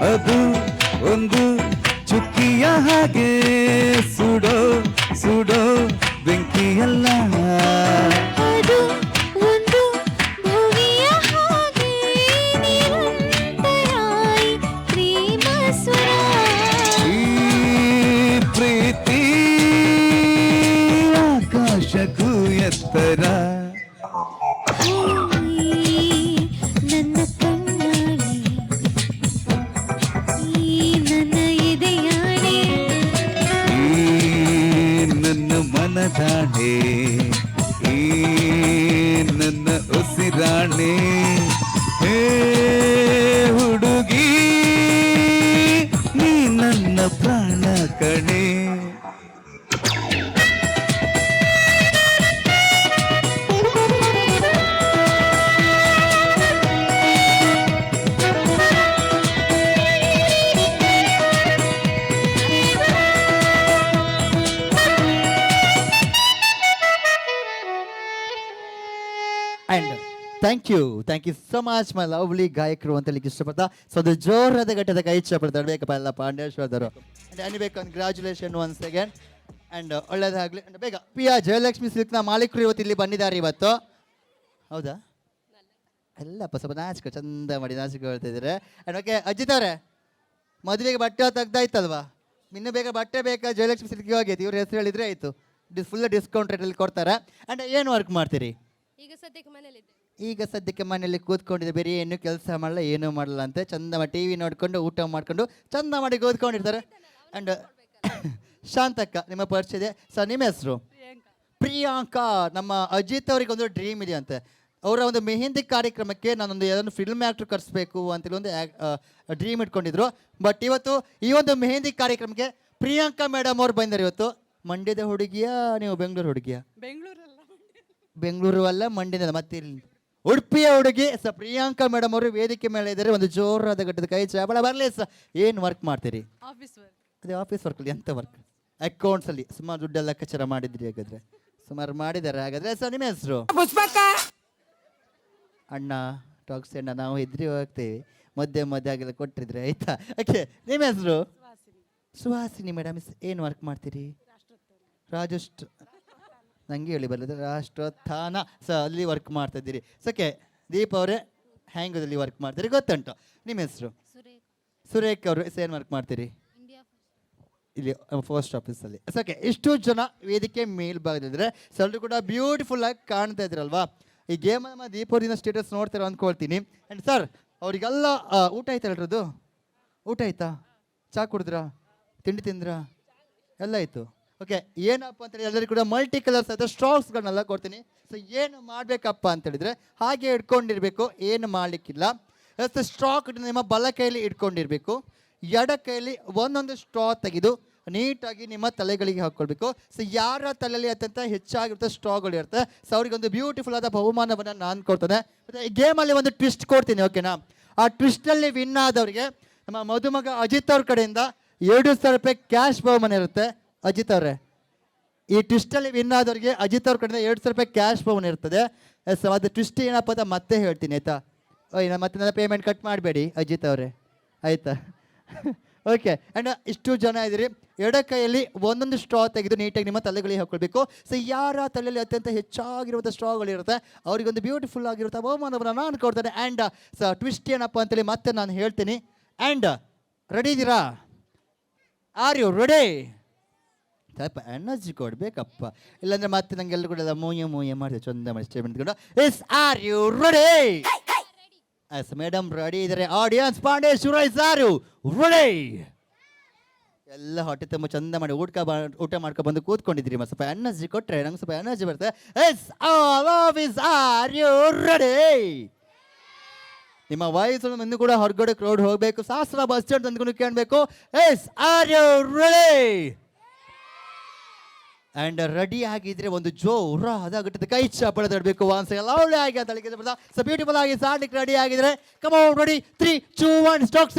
ಅದು ಒಂದು ಚುಕ್ಕಿಯ ಹಾಗೆ ಸುಡೋ ಸುಡೋ ಬೆಂಕಿಯಲ್ಲ ಅದು ಒಂದು ಭುವಿಯ ಹಾಗೆ ನಿರಂತರಾಯಿ ಪ್ರೇಮ ಸ್ವರ ಈ ಪ್ರೀತಿ ಆಕಾಶಕ್ಕೂ ಎತ್ತರ ನನ್ನ ಕಣ್ಣಾಣೆ ಈ ನನ್ನ ಎದೆಯಾಣೆ ಈ ನನ್ನ ಮನದಾಣೆ ಈ ನನ್ನ ಉಸಿರಾಣೆ ಹೇ ಹುಡುಗಿ ನೀ ನನ್ನ ಪ್ರಾಣ ಕಣೆ and thank you so much my lovely ಗಾಯಕರು ಅಂತ ಹೇಳಿಕ್ಕೆ ಇಷ್ಟಪಡ್ತಾ ಸೊ ಅದು ಜೋರಾದ ಘಟ್ಟದ ಕೈ ಇಷ್ಟಪಡ್ತಾರೆ ಬೇಕಪ್ಪ ಎಲ್ಲ ಪಾಂಡೇಶ್ವರದರು ಅಂಡ್ ಅನಿಬೇಕು ಕಂಗ್ರ್ಯಾಚುಲೇಷನ್ ಒನ್ಸ್ ಅಗೇನ್ ಅಂಡ್ ಒಳ್ಳೇದಾಗಲಿ ಅಂಡ್ ಬೇಗ ಪಿ ಆರ್ ಜಯಲಕ್ಷ್ಮಿ ಸಿಲ್ಕ್ನ ಮಾಲೀಕರು ಇವತ್ತು ಇಲ್ಲಿ ಬಂದಿದ್ದಾರೆ ಇವತ್ತು ಹೌದಾ ಎಲ್ಲಪ್ಪ ಸ್ವಲ್ಪ ನಾಚಿಕೆ ಚಂದ ಮಾಡಿ ನಾಚಿಕೆ ಹೇಳ್ತಿದ್ದಾರೆ ಅಂಡ್ ಓಕೆ ಅಜಿತ್ ಅವರೇ ಮದುವೆಗೆ ಬಟ್ಟೆ ತೆಗ್ದಾಯ್ತಲ್ವಾ ಇನ್ನು ಬೇಗ ಬಟ್ಟೆ ಬೇಕಾ ಜಯಲಕ್ಷ್ಮಿ ಸಿಲ್ಕ್ಗೆ ಹೋಗೈತಿ ಇವ್ರ ಹೆಸರು ಹೇಳಿದ್ರೆ ಆಯಿತು ಫುಲ್ ಡಿಸ್ಕೌಂಟ್ ರೇಟಲ್ಲಿ ಕೊಡ್ತಾರೆ ಅಂಡ್ ಏನು ವರ್ಕ್ ಮಾಡ್ತೀರಿ ಈಗ ಸದ್ಯಕ್ಕೆ ಮನೇಲಿದ್ದೆ ಈಗ ಸದ್ಯಕ್ಕೆ ಮನೆಯಲ್ಲಿ ಕೂತ್ಕೊಂಡಿದ್ದೆ ಬೇರೆ ಏನು ಕೆಲಸ ಮಾಡಲ್ಲ ಏನೂ ಮಾಡಲ್ಲ ಅಂತೆ ಚಂದ ಮಾಡಿ ಟಿ ವಿ ನೋಡಿಕೊಂಡು ಊಟ ಮಾಡಿಕೊಂಡು ಚಂದ ಮಾಡಿ ಕೂತ್ಕೊಂಡಿರ್ತಾರೆ ಆ್ಯಂಡ್ ಶಾಂತಕ್ಕ ನಿಮ್ಮ ಪರಿಚಯ ಇದೆ ಸರ್ ನಿಮ್ಮ ಹೆಸರು ಪ್ರಿಯಾಂಕಾ ನಮ್ಮ ಅಜಿತ್ ಅವರಿಗೆ ಒಂದು ಡ್ರೀಮ್ ಇದೆ ಅಂತೆ ಅವರ ಒಂದು ಮೆಹಂದಿ ಕಾರ್ಯಕ್ರಮಕ್ಕೆ ನಾನೊಂದು ಯಾವುದೊಂದು ಫಿಲ್ಮ್ ಆ್ಯಕ್ಟ್ರ್ ಕರೆಸ್ಬೇಕು ಅಂತೇಳಿ ಒಂದು ಡ್ರೀಮ್ ಇಟ್ಕೊಂಡಿದ್ರು ಬಟ್ ಇವತ್ತು ಈ ಒಂದು ಮೆಹಂದಿ ಕಾರ್ಯಕ್ರಮಕ್ಕೆ ಪ್ರಿಯಾಂಕಾ ಮೇಡಮ್ ಅವ್ರು ಬಂದಿದ್ದಾರೆ ಇವತ್ತು ಮಂಡ್ಯದ ಹುಡುಗಿಯ ನೀವು ಬೆಂಗಳೂರು ಹುಡುಗಿಯ ಬೆಂಗಳೂರು ಅಲ್ಲ ಮಂಡ್ಯದ ಮತ್ತೆ ಇಲ್ಲಿ ಉಡುಪಿಯ ಹುಡುಗಿ ಸ ಪ್ರಿಯಾಂಕಾ ಮೇಡಮ್ ಅವರು ವೇದಿಕೆ ಮೇಲೆ ಇದ್ದಾರೆ ಒಂದು ಜೋರಾದ ಘಟ್ಟದ ಕೈ ಚಾಬಳ ಬರಲಿ ಸ ಏನು ವರ್ಕ್ ಮಾಡ್ತೀರಿ ಆಫೀಸ್ ವರ್ಕ್ ಅದೇ ಆಫೀಸ್ ವರ್ಕ್ ಎಂತ ವರ್ಕ್ ಅಕೌಂಟ್ಸಲ್ಲಿ ಸುಮಾರು ದುಡ್ಡೆಲ್ಲ ಲೆಕ್ಕಾಚಾರ ಮಾಡಿದ್ರಿ ಹಾಗಾದ್ರೆ? ಸುಮಾರು ಮಾಡಿದ್ದಾರೆ ಹಾಗಾದ್ರೆ. ಸರ್ ನಿಮ್ಮ ಹೆಸರು? ಅಣ್ಣ ಟಾಕ್ಸ್ ಅಣ್ಣ, ನಾವು ಇದ್ರಿ ಹೋಗ್ತೇವೆ, ಮಧ್ಯೆ ಆಗೆಲ್ಲ ಕೊಟ್ಟಿದ್ರೆ ಆಯ್ತಾ. ಓಕೆ, ನಿಮ್ಮ ಹೆಸರು? ಸುಹಾಸಿನಿ ಮೇಡಮ್. ಏನು ವರ್ಕ್ ಮಾಡ್ತೀರಿ? ರಾಜಶ್ರೀ, ನನಗೆ ಹೇಳಿ ಬರಲಿದೆ. ರಾಷ್ಟ್ರೋತ್ಥಾನ ಅಲ್ಲಿ ವರ್ಕ್ ಮಾಡ್ತಾ ಇದ್ದೀರಿ. ಓಕೆ, ದೀಪ್ ಅವರೇ ಹ್ಯಾಂಗದಲ್ಲಿ ವರ್ಕ್ ಮಾಡ್ತೀರಿ ಗೊತ್ತುಂಟು. ನಿಮ್ಮ ಹೆಸರು? ಸುರೇಖ್ ಅವರು. ಏನು ವರ್ಕ್ ಮಾಡ್ತೀರಿ? ಇಲ್ಲಿ ಪೋಸ್ಟ್ ಆಫೀಸಲ್ಲಿ. ಓಕೆ, ಇಷ್ಟು ಜನ ವೇದಿಕೆ ಮೇಲ್ಭಾಗದಿದ್ರೆ ಎಲ್ಲರೂ ಕೂಡ ಬ್ಯೂಟಿಫುಲ್ ಆಗಿ ಕಾಣ್ತಾ ಇದ್ರಲ್ವಾ. ಈ ಗೇಮ್ ನಮ್ಮ ದೀಪವರಿನ ಸ್ಟೇಟಸ್ ನೋಡ್ತಾರೆ ಅಂದ್ಕೊಳ್ತೀನಿ. ಆ್ಯಂಡ್ ಸರ್, ಅವರಿಗೆಲ್ಲ ಊಟ ಆಯ್ತಾ ಎಲ್ರದ್ದು? ಊಟ ಆಯ್ತಾ? ಚಾ ಕುಡಿದ್ರಾ? ತಿಂಡಿ ತಿಂದ್ರಾ? ಎಲ್ಲ ಆಯಿತು. ಓಕೆ, ಏನಪ್ಪ ಅಂತೇಳಿ ಎಲ್ಲರಿಗೂ ಕೂಡ ಮಲ್ಟಿ ಕಲರ್ಸ್ ಆದ ಸ್ಟ್ರಾಕ್ಸ್ಗಳನ್ನೆಲ್ಲ ಕೊಡ್ತೀನಿ. ಸೊ ಏನು ಮಾಡಬೇಕಪ್ಪ ಅಂತೇಳಿದರೆ ಹಾಗೆ ಇಟ್ಕೊಂಡಿರಬೇಕು, ಏನು ಮಾಡಲಿಕ್ಕಿಲ್ಲ. ಸ್ಟ್ರಾಕ್ ನಿಮ್ಮ ಬಲ ಕೈಯಲ್ಲಿ ಇಟ್ಕೊಂಡಿರಬೇಕು, ಎಡ ಕೈಯಲ್ಲಿ ಒಂದೊಂದು ಸ್ಟ್ರಾ ತೆಗೆದು ನೀಟಾಗಿ ನಿಮ್ಮ ತಲೆಗಳಿಗೆ ಹಾಕ್ಕೊಳ್ಬೇಕು. ಸೊ ಯಾರ ತಲೆಯಲ್ಲಿ ಅತ್ಯಂತ ಹೆಚ್ಚಾಗಿರುತ್ತೆ ಸ್ಟ್ರಾಗಳು ಇರುತ್ತೆ, ಸೊ ಅವ್ರಿಗೊಂದು ಬ್ಯೂಟಿಫುಲ್ ಆದ ಬಹುಮಾನವನ್ನು ನಾನು ಕೊಡ್ತೇನೆ. ಮತ್ತು ಈ ಗೇಮಲ್ಲಿ ಒಂದು ಟ್ವಿಸ್ಟ್ ಕೊಡ್ತೀನಿ, ಓಕೆನಾ? ಆ ಟ್ವಿಸ್ಟಲ್ಲಿ ವಿನ್ ಆದವ್ರಿಗೆ ನಮ್ಮ ಮದುಮಗ ಅಜಿತ್ ಅವ್ರ ಕಡೆಯಿಂದ 2,000 ರೂಪಾಯಿ ಕ್ಯಾಶ್ ಬಹುಮಾನ ಇರುತ್ತೆ. ಅಜಿತ್ ಅವರೇ, ಈ ಟ್ವಿಸ್ಟಲ್ಲಿ ವಿನ್ ಆದವ್ರಿಗೆ ಅಜಿತ್ ಅವ್ರ ಕಡೆಯಿಂದ 2,000 ರೂಪಾಯಿ ಕ್ಯಾಶ್ ಬಹುಮಾನ ಇರ್ತದೆ. ಸೊ ಅದು ಟ್ವಿಸ್ಟ್ ಏನಪ್ಪ ಅಂತ ಮತ್ತೆ ಹೇಳ್ತೀನಿ ಆಯಿತಾ? ಮತ್ತೆ ನನ್ನ ಪೇಮೆಂಟ್ ಕಟ್ ಮಾಡಬೇಡಿ ಅಜಿತ್ ಅವರೇ, ಆಯಿತಾ? ಓಕೆ, ಆ್ಯಂಡ್ ಇಷ್ಟು ಜನ ಇದ್ದೀರಿ. ಎಡ ಕೈಯಲ್ಲಿ ಒಂದೊಂದು ಸ್ಟ್ರಾ ತೆಗೆದು ನೀಟಾಗಿ ನಿಮ್ಮ ತಲೆಗಳಿಗೆ ಹಾಕ್ಕೊಳ್ಬೇಕು. ಸೊ ಯಾರ ತಲೆಯಲ್ಲಿ ಅತ್ಯಂತ ಹೆಚ್ಚಾಗಿರುವಂಥ ಸ್ಟ್ರಾಗಳಿರುತ್ತೆ ಅವರಿಗೊಂದು ಬ್ಯೂಟಿಫುಲ್ ಆಗಿರುವಂಥ ಬಹುಮಾನವನ್ನು ನಾನು ಕೊಡ್ತೇನೆ. ಆ್ಯಂಡ್ ಸೊ ಟ್ವಿಸ್ಟ್ ಏನಪ್ಪ ಅಂತೇಳಿ ಮತ್ತೆ ನಾನು ಹೇಳ್ತೀನಿ. ಆ್ಯಂಡ್ ರೆಡಿ ಇದ್ದೀರಾ? Are you ready? ಸ್ವಲ್ಪ ಎನರ್ಜಿ ಕೊಡಬೇಕಪ್ಪ, ಇಲ್ಲಾಂದರೆ ಮತ್ತೆ ನಂಗೆಲ್ಲರೂ ಕೂಡ ಮೂಯೆ ಮಾಡಿದೆ ಚಂದ ಮಾಡಿ ಸ್ಟೇಟ್ಮೆಂಟ್ ತಗೊಂಡು. Yes, are you ready? Yes madam ready ಇದ್ದಾರೆ. Audience Pandeshwar is are you ready? ಎಲ್ಲ ಹೊಟ್ಟೆ ತುಂಬ ಚಂದ ಮಾಡಿ ಊಟ ಮಾಡ್ಕೊಂಡು ಬಂದು ಕೂತ್ಕೊಂಡಿದ್ದೀರಿ. ಸ್ವಲ್ಪ ಎನರ್ಜಿ ಕೊಟ್ಟರೆ ನಂಗೆ ಸ್ವಲ್ಪ ಎನರ್ಜಿ ಬರುತ್ತೆ. Yes, all of us are you ready? ನಿಮ್ಮ ವಯಸ್ಸು ಇನ್ನೂ ಕೂಡ ಹೊರಗಡೆ ಕ್ರೌಡ್ ಹೋಗಬೇಕು, ಶಾಸ್ತ್ರ ಬಸ್ ಸ್ಟ್ಯಾಂಡ್ ಅಂದ್ಕೊಂಡು ಕೇಳಬೇಕು. Yes, are you ready? And ready ಆಗಿದ್ರೆ ಒಂದು ಜೋರಾದ ಗಟ್ಟದ ಕೈ ಚಾಪಡ ತಡಬೇಕು. ಒನ್ಸ್ ಲವ್ಲಿ ಆಗಿ ಅಂತ ಹೇಳಿದ್ರೆ ಸೊ ಬ್ಯೂಟಿಫುಲ್ ಆಗಿ ಸಾಡ್ಲಿಕ್ಕೆ ರೆಡಿ ಆಗಿದ್ರೆ ಕಮ್ ಆನ್, ರೆಡಿ 3 2 1 ಸ್ಟಾರ್ಟ್.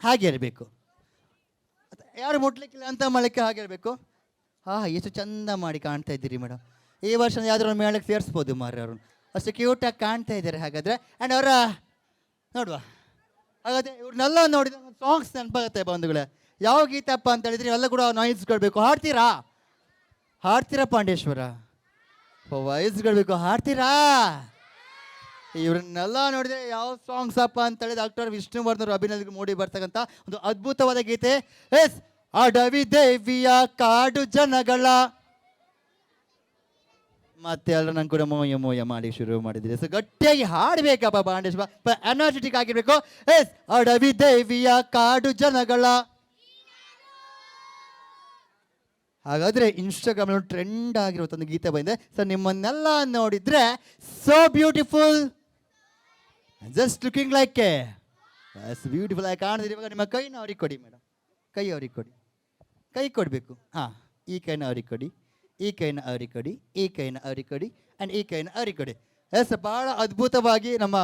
ಹಾಗೆ ಇರಬೇಕು, ಯಾರು ಮುಟ್ಲಿಕ್ಕಿಲ್ಲ ಅಂತ ಮಾಡಲಿಕ್ಕೆ ಹಾಗೆ ಇರಬೇಕು. ಎಷ್ಟು ಚಂದ ಮಾಡಿ ಕಾಣ್ತಾ ಇದ್ದೀರಿ ಮೇಡಮ್. ಈ ವರ್ಷ ಯಾವ್ದಾದ್ರು ಒಂದು ಮೇಳಕ್ಕೆ ಸೇರಿಸ್ಬೋದು ಮಾರ್ರೆ ಅವರು, ಅಷ್ಟು ಕ್ಯೂಟಾಗಿ ಕಾಣ್ತಾ ಇದ್ದಾರೆ. ಹಾಗಾದರೆ ಆ್ಯಂಡ್ ಅವರ ನೋಡುವ, ಹಾಗಾದರೆ ಇವ್ರನ್ನೆಲ್ಲ ನೋಡಿದ್ರೆ ಒಂದು ಸಾಂಗ್ಸ್ ನೆನಪಾಗುತ್ತೆ ಬಂಧುಗಳೇ. ಯಾವ ಗೀತಪ್ಪ ಅಂತ ಹೇಳಿದ್ರೆ ಎಲ್ಲ ಕೂಡ ನಾಯ್ಸ್ಕೊಳ್ಬೇಕು. ಹಾಡ್ತೀರಾ ಪಾಂಡೇಶ್ವರ? ವಾಯ್ಸ್ಕೊಳ್ಬೇಕು, ಹಾಡ್ತೀರಾ? ಇವ್ರನ್ನೆಲ್ಲ ನೋಡಿದ್ರೆ ಯಾವ ಸಾಂಗ್ಸ್ ಅಪ್ಪ ಅಂತ ಹೇಳಿದ್ರೆ ಡಾಕ್ಟರ್ ವಿಷ್ಣುವರ್ಧನ್ ಅಭಿನಯದಲ್ಲಿ ಮೂಡಿ ಬರ್ತಕ್ಕಂಥ ಒಂದು ಅದ್ಭುತವಾದ ಗೀತೆ. ಎಸ್, ಅಡವಿ ದೇವಿಯ ಕಾಡು ಜನಗಳ. ಮತ್ತೆ ಎಲ್ಲರೂ ನಂಗೆ ಕೂಡ ಮೋಯ ಮಾಡಿ ಶುರು ಮಾಡಿದ್ರಿ. ಸೊ ಗಟ್ಟಿಯಾಗಿ ಹಾಡಬೇಕಪ್ಪ ಪಾಂಡೇಶ್ವರ, ಎನರ್ಜೆಟಿಕ್ ಆಗಿರ್ಬೇಕು. ಎಸ್, ಅಡವಿ ದೇವಿಯ ಕಾಡು ಜನಗಳ. ಹಾಗಾದರೆ ಇನ್ಸ್ಟಾಗ್ರಾಮಲ್ಲಿ ಟ್ರೆಂಡ್ ಆಗಿರುವಂಥ ಒಂದು ಗೀತೆ ಬಂದಿದೆ. ಸೊ ನಿಮ್ಮನ್ನೆಲ್ಲ ನೋಡಿದರೆ so beautiful, just looking like beautiful ಆಗಿ ಕಾಣ್ತಿದ್ದೀವಿ. ಇವಾಗ ನಿಮ್ಮ ಕೈನ ಅವ್ರಿಗೆ ಕೊಡಿ ಮೇಡಮ್, ಕೈ ಅವ್ರಿಗೆ ಕೊಡಿ, ಕೈ ಕೊಡಬೇಕು. ಈ ಕೈನ ಅವ್ರಿಗೆ ಕೊಡಿ, ಈ ಕೈನ ಅವ್ರಿಗೆ ಕೊಡಿ, ಈ ಕೈನ ಅವ್ರಿಗೆ ಕೊಡಿ, ಆ್ಯಂಡ್ ಈ ಕೈನ ಅವ್ರಿಗೆ ಕೊಡಿ. ಎಸ್, ಭಾಳ ಅದ್ಭುತವಾಗಿ ನಮ್ಮ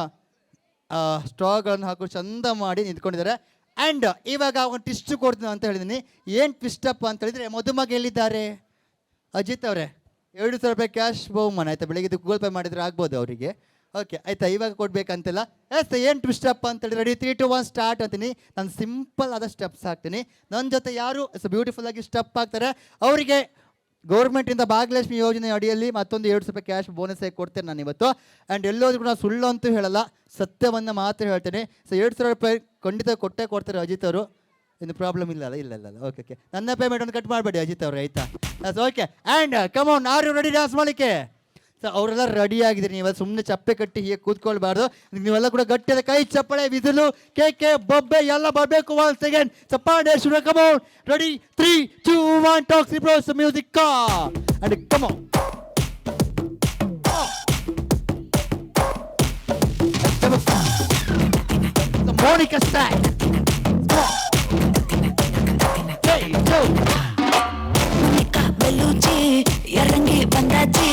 ಸ್ಟ್ರಾಗಳನ್ನು ಹಾಕೊಂಡು ಚಂದ ಮಾಡಿ ನಿಂತ್ಕೊಂಡಿದ್ದಾರೆ. ಆ್ಯಂಡ್ ಇವಾಗ ಒಂದು ಟ್ವಿಸ್ಟ್ ಕೊಡ್ತೀನಿ ಅಂತ ಹೇಳಿದ್ದೀನಿ. ಏನು ಟ್ವಿಸ್ಟಪ್ಪ ಅಂತ ಹೇಳಿದರೆ, ಮದುಮಗ ಎಲ್ಲಿದ್ದಾರೆ? ಅಜಿತ್ ಅವರೇ, 2,000 ರೂಪಾಯಿ ಕ್ಯಾಶ್ ಬಹುಮಾನ ಆಯಿತಾ? ಬೆಳಿಗ್ಗೆ ಗೂಗಲ್ ಪೇ ಮಾಡಿದರೆ ಆಗ್ಬೋದು ಅವರಿಗೆ. ಓಕೆ ಆಯಿತಾ, ಇವಾಗ ಕೊಡಬೇಕಂತಿಲ್ಲ. ಎಸ್, ಏನು ಟ್ವಿಸ್ಟಪ್ಪ ಅಂತೇಳಿ ರೆಡಿ 3 2 1 ಸ್ಟಾರ್ಟ್ ಅಂತೀನಿ. ನಾನು ಸಿಂಪಲ್ ಆದ ಸ್ಟೆಪ್ಸ್ ಹಾಕ್ತೀನಿ. ನನ್ನ ಜೊತೆ ಯಾರು ಬ್ಯೂಟಿಫುಲ್ ಆಗಿ ಸ್ಟೆಪ್ ಹಾಕ್ತಾರೆ ಅವರಿಗೆ ಗೌರ್ಮೆಂಟಿಂದ ಭಾಗ್ಯಲಕ್ಷ್ಮಿ ಯೋಜನೆ ಅಡಿಯಲ್ಲಿ ಮತ್ತೊಂದು 2,000 ರೂಪಾಯಿ ಕ್ಯಾಶ್ ಬೋನಸ್ ಆಗಿ ಕೊಡ್ತೇನೆ ನಾನು ಇವತ್ತು. ಆ್ಯಂಡ್ ಎಲ್ಲೋದ್ರೂ ಕೂಡ ಸುಳ್ಳು ಅಂತೂ ಹೇಳಲ್ಲ, ಸತ್ಯವನ್ನು ಮಾತ್ರ ಹೇಳ್ತೇನೆ. ಸೊ 2,000 ರೂಪಾಯಿ ಖಂಡಿತ ಕೊಟ್ಟೇ ಕೊಡ್ತಾರೆ ಅಜಿತ್ ಅವರು. ಇನ್ನು ಪ್ರಾಬ್ಲಮ್ ಇಲ್ಲ ಅಲ್ಲ? ಇಲ್ಲ ಓಕೆ ಓಕೆ. ನನ್ನ ಪೇಮೆಂಟ್ ಒಂದು ಕಟ್ ಮಾಡಬೇಡಿ ಅಜಿತ್ ಅವ್ರೆ, ಆಯ್ತಾ? Okay. And come on, are you ready dance ಮಾಡಲಿಕ್ಕೆ? ಸೊ ಅವರೆಲ್ಲ ರೆಡಿ ಆಗಿದ್ದೀರಿ. ನೀವೆಲ್ಲ ಸುಮ್ಮನೆ ಚಪ್ಪೆ ಕಟ್ಟಿ ಹೀಗೆ ಕೂತ್ಕೊಳ್ಬಾರ್ದು. ನೀವೆಲ್ಲ ಕೂಡ ಗಟ್ಟಿಯಾದ ಕೈ ಚಪ್ಪಳೆ, ವಿಸಿಲು, ಕೇಕೆ, ಬೊಬ್ಬೆ ಎಲ್ಲ ಬರಬೇಕು. 1 ಸೆಕೆಂಡ್ ಚಪ್ಪಾಳೆ ಶುರು. ಕಮಾನ್, ರೆಡಿ, 3, 2, 1 ಟಾಕ್ ಬ್ರೋಸ್ music and come on. Monica style. Hey, go. Monica Bellucci, இறங்கி வந்தாச்சு.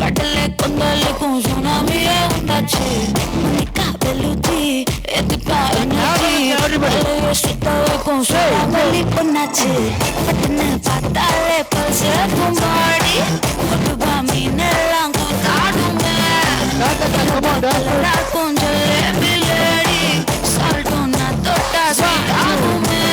கடலை கொந்தளிக்கும் சுனாமியே வந்தாச்சு. Monica Bellucci, எதிர்ப்பா என்னாச்சு. தலையை சுத்த வைக்கும் சூறாவளி பொண்ணாச்சு. பட்டுன்னு பார்த்தாலே பல்சே பூம்பாடி. கொட்டுவா மீனெல்லாம் கூத்தாடுமே. எல்லாருக்கும் ஜலேபி லேடி. சால்ட்டும் நான் தொட்டா sweet ஆகுமே.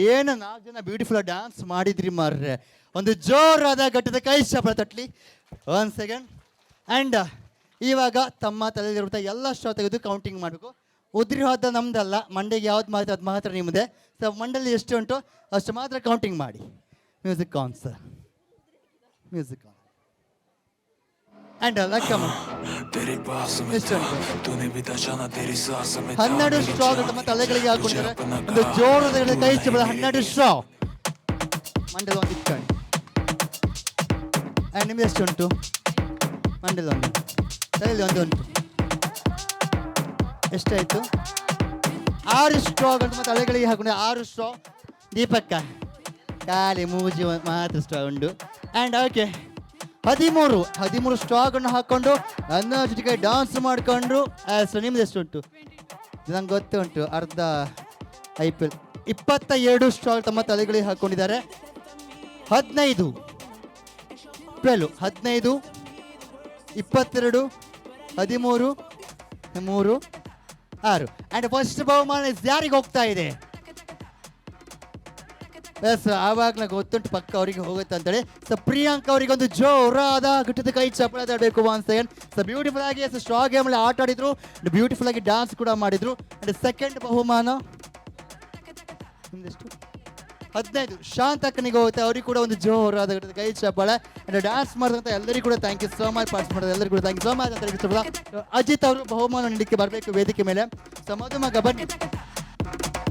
ಏನು 4 ಜನ ಬ್ಯೂಟಿಫುಲ್ ಡ್ಯಾನ್ಸ್ ಮಾಡಿದ್ರಿ ಮಾರ್ರೆ. ಒಂದು ಜೋರಾದ ಗಟ್ಟದ ಕೈ ಚಪ್ಪಳ ತಟ್ಲಿ. 1 ಸೆಕೆಂಡ್. ಆ್ಯಂಡ್ ಇವಾಗ ತಮ್ಮ ತಲೆಯಲ್ಲಿರುವಂಥ ಎಲ್ಲ ಸ್ಟ್ರಾ ತೆಗೆದು ಕೌಂಟಿಂಗ್ ಮಾಡಬೇಕು. ಉದ್ರಿ ಹೋದ ನಮ್ದಲ್ಲ, ಮಂಡೆಗೆ ಯಾವ್ದು ಮಾತ್ರ ಅದು ಮಾತ್ರ ನಿಮ್ಮದೆ. ಸೊ ಮಂಡಲ್ಲಿ ಎಷ್ಟು ಉಂಟು ಅಷ್ಟು ಮಾತ್ರ ಕೌಂಟಿಂಗ್ ಮಾಡಿ. Music on sir, music on. And Lakkamma ಎಷ್ಟು ಉಂಟು? 12 ಸ್ಟ್ರಾ ತಮ್ಮ ತಲೆಗಳಿಗೆ ಹಾಕೊಂಡಿದ್ದಾರೆ. ಒಂದು ಜೋರದ ಕೈ ಚಪ್ಪಳ 12 ಸ್ಟ್ರಾ ಮಂಡಲ ಒಂದು ಇಟ್ಕೊಂಡು. ಆ್ಯಂಡ್ ನಿಮ್ದು ಎಷ್ಟು ಉಂಟು? ಮಂಡಲ ಒಂದು, ತಲೆಯಲ್ಲಿ ಒಂದು ಉಂಟು. ಎಷ್ಟಾಯಿತು? 6 ಸ್ಟ್ರಾಗಳು ತಮ್ಮ ತಲೆಗಳಿಗೆ ಹಾಕೊಂಡು 6 ಸ್ಟ್ರಾ. ದೀಪಕ್ಕ ಖಾಲಿ ಮೂಜಿ ಮಾತ್ರ ಸ್ಟ್ರಾ ಉಂಟು. ಆ್ಯಂಡ್ ಓಕೆ 13 ಸ್ಟ್ರಾಗಳನ್ನು ಹಾಕ್ಕೊಂಡು ನನ್ನ ಜೊತೆಗೆ ಡ್ಯಾನ್ಸ್ ಮಾಡಿಕೊಂಡು. ಸೊ ನಿಮ್ದು ಎಷ್ಟು ಉಂಟು? ನಂಗೆ ಗೊತ್ತುಂಟು, ಅರ್ಧ IPL. 22 ಸ್ಟ್ರಾ ತಮ್ಮ ತಲೆಗಳಿಗೆ ಹಾಕ್ಕೊಂಡಿದ್ದಾರೆ. 15 12 15 22 13 3 6. ಆ್ಯಂಡ್ ಫಸ್ಟ್ ಬಹುಮಾನ ಯಾರಿಗೆ ಹೋಗ್ತಾ ಇದೆ? ಎಸ್, ಆವಾಗಲೇ ಗೊತ್ತುಂಟು ಪಕ್ಕ ಅವರಿಗೆ ಹೋಗುತ್ತೆ ಅಂತೇಳಿ. ಸೊ ಪ್ರಿಯಾಂಕ್ ಅವರಿಗೆ ಒಂದು ಜೋರಾದ ಗಿಟ್ಟದ ಕೈ ಚಪ್ಪಳ ತರಬೇಕು. 1 ಸೆಕೆಂಡ್. ಸೊ ಬ್ಯೂಟಿಫುಲ್ ಆಗಿ ಸ್ಟ್ರಾ ಗೇಮಲ್ಲಿ ಆಟ ಆಡಿದ್ರು, ಬ್ಯೂಟಿಫುಲ್ ಆಗಿ ಡ್ಯಾನ್ಸ್ ಕೂಡ ಮಾಡಿದ್ರು. ಆ್ಯಂಡ್ ಸೆಕೆಂಡ್ ಬಹುಮಾನ ನಿಮ್ದೆಷ್ಟು? 15 ಶಾಂತ್ ಅಕ್ಕನಿಗೆ ಹೋಗುತ್ತೆ. ಅವ್ರಿಗೆ ಕೂಡ ಒಂದು ಜೋರಾದ ಗಿಟ್ಟದ ಕೈ ಚಪ್ಪಳ. ಆ್ಯಂಡ್ ಡ್ಯಾನ್ಸ್ ಮಾಡಿದಂಥ ಎಲ್ಲರಿಗೂ ಕೂಡ thank you so much. Participate ಮಾಡೋದು ಎಲ್ಲರಿಗೂ ಕೂಡ ಥ್ಯಾಂಕ್ ಯು ಸೋ ಮಚ್ ಅಂತ ಹೇಳಿ ಇಷ್ಟಪಡ. ಅಜಿತ್ ಅವರು ಬಹುಮಾನ ನೀಡಲಿಕ್ಕೆ ಬರಬೇಕು ವೇದಿಕೆ ಮೇಲೆ. ಸೊ ಮಧುಮಗ ಬನ್ನಿ,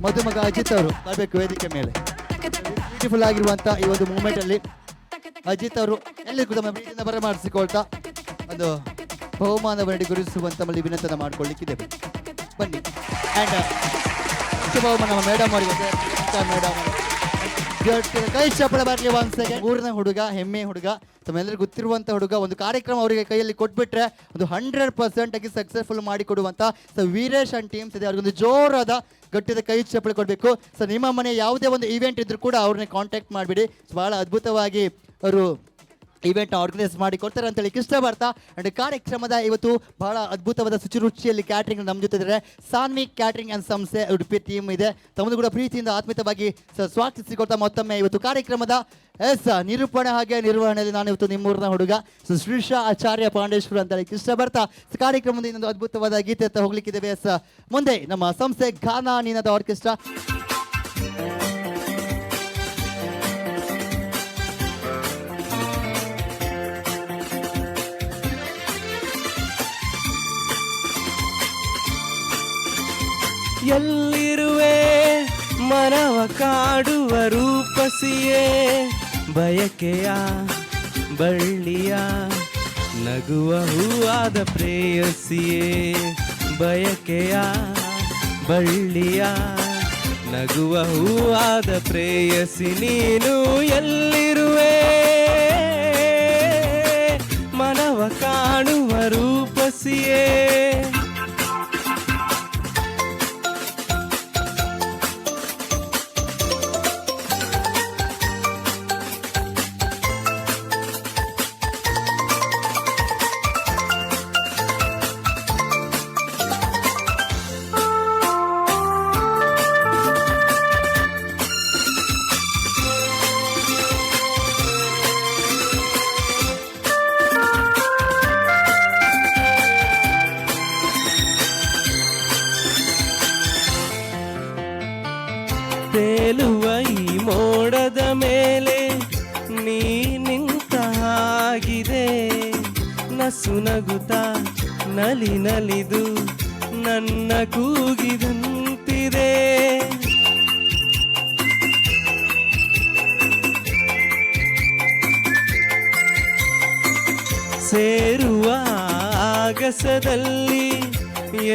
ಮಧುಮಗ ಅಜಿತ್ ಅವರು ಬರಬೇಕು ವೇದಿಕೆ ಮೇಲೆ. ಬ್ಯೂಟಿಫುಲ್ ಆಗಿರುವಂಥ ಈ ಒಂದು ಮೂಮೆಂಟಲ್ಲಿ ಅಜಿತ್ ಅವರು ಎಲ್ಲರಿಗೂ ತಮ್ಮ ಪ್ರೀತಿಯಿಂದ ಬರಮಾಡಿಸಿಕೊಳ್ತಾ ಒಂದು ಬಹುಮಾನವನ್ನು ಗುರುತಿಸುವಂತ ವಿನಂತನ ಮಾಡಿಕೊಳ್ಳಿಕ್ಕಿದ್ದೇವೆ. ಬನ್ನಿ. ಆ್ಯಂಡ್ ಬಹುಮಾನ ನಮ್ಮ ಮೇಡಮ್ ಅವರಿಗೆ, ಮೇಡಮ್ ಕೈ ಚಪ್ಪಳ ಬರಲಿ. 1 ಸೆಕೆಂಡ್. ಊರಿನ ಹುಡುಗ, ಹೆಮ್ಮೆ ಹುಡುಗ, ತಮ್ಮೆಲ್ಲರಿಗೂ ಗೊತ್ತಿರುವಂಥ ಹುಡುಗ. ಒಂದು ಕಾರ್ಯಕ್ರಮ ಅವರಿಗೆ ಕೈಯಲ್ಲಿ ಕೊಟ್ಬಿಟ್ರೆ ಒಂದು 100% ಆಗಿ ಸಕ್ಸಸ್ಫುಲ್ ಮಾಡಿಕೊಡುವಂಥ ಸೊ ವೀರೇಶ್ ಅಂಡ್ ಟೀಮ್ಸ್ ಇದೆ. ಅವ್ರಿಗೊಂದು ಜೋರಾದ ಗಟ್ಟಿದ ಕೈ ಚಪ್ಪಳ ಕೊಡಬೇಕು. ಸೊ ನಿಮ್ಮ ಮನೆ ಯಾವುದೇ ಒಂದು ಈವೆಂಟ್ ಇದ್ರೂ ಕೂಡ ಅವ್ರನ್ನೇ ಕಾಂಟ್ಯಾಕ್ಟ್ ಮಾಡಿಬಿಡಿ. ಭಾಳ ಅದ್ಭುತವಾಗಿ ಅವರು ಇವೆಂಟ್ನ ಆರ್ಗನೈಸ್ ಮಾಡಿ ಕೊಡ್ತಾರೆ ಅಂತೇಳಿ ಇಷ್ಟಪಡ್ತಾ. ಆ್ಯಂಡ್ ಕಾರ್ಯಕ್ರಮದ ಇವತ್ತು ಬಹಳ ಅದ್ಭುತವಾದ ಶುಚಿರುಚಿಯಲ್ಲಿ ಕ್ಯಾಟ್ರಿಂಗ್ ನಮ್ಮ ಜೊತೆ ಇದ್ದಾರೆ. ಸಾನ್ವಿ ಕ್ಯಾಟ್ರಿಂಗ್ ಆ್ಯಂಡ್ ಸಂಸ್ಥೆ ಉಡುಪಿ ಟೀಮ್ ಇದೆ. ತಮ್ಮದು ಕೂಡ ಪ್ರೀತಿಯಿಂದ ಆತ್ಮೀಯವಾಗಿ ಸ್ವಾಗತಿಸಿಕೊಡ್ತಾ ಮತ್ತೊಮ್ಮೆ ಇವತ್ತು ಕಾರ್ಯಕ್ರಮದ ನಿರೂಪಣೆ ಹಾಗೆ ನಿರ್ವಹಣೆಯಲ್ಲಿ ನಾನು ಇವತ್ತು ನಿಮ್ಮೂರಿನ ಹುಡುಗ ಶ್ರೀಶಾ ಆಚಾರ್ಯ ಪಾಂಡೇಶ್ವರ ಅಂತ ಹೇಳಿ ಇಷ್ಟಪಡ್ತಾ ಕಾರ್ಯಕ್ರಮದ ಇನ್ನೊಂದು ಅದ್ಭುತವಾದ ಗೀತೆ ಅಂತ ಹೋಗ್ಲಿಕ್ಕಿದ್ದೇವೆ. ಮುಂದೆ ನಮ್ಮ ಸಂಸ್ಥೆ ಗಾನಾ ನೀನಾದ ಆರ್ಕೆಸ್ಟ್ರಾ ಎಲ್ಲಿರುವೆ ಮನವ ಕಾಡುವ ರೂಪಸಿಯೇ, ಬಯಕೆಯ ಬಳ್ಳಿಯ ನಗುವ ಹೂವಾದ ಪ್ರೇಯಸಿಯೇ, ಬಯಕೆಯ ಬಳ್ಳಿಯ ನಗುವ ಹೂವಾದ ಪ್ರೇಯಸಿ ನೀನು ಎಲ್ಲಿರುವೆ, ಮನವ ಕಾಣುವ ರೂಪಸಿಯೇ. ತೇಲುವ ಈ ಮೋಡದ ಮೇಲೆ ನೀ ನಿಂತ ಹಾಗಿದೆ, ನಸು ನಗುತ್ತಾ ನಲಿ ನಲಿದು ನನ್ನ ಕೂಗಿದಂತಿದೆ. ಸೇರುವ ಆಗಸದಲ್ಲಿ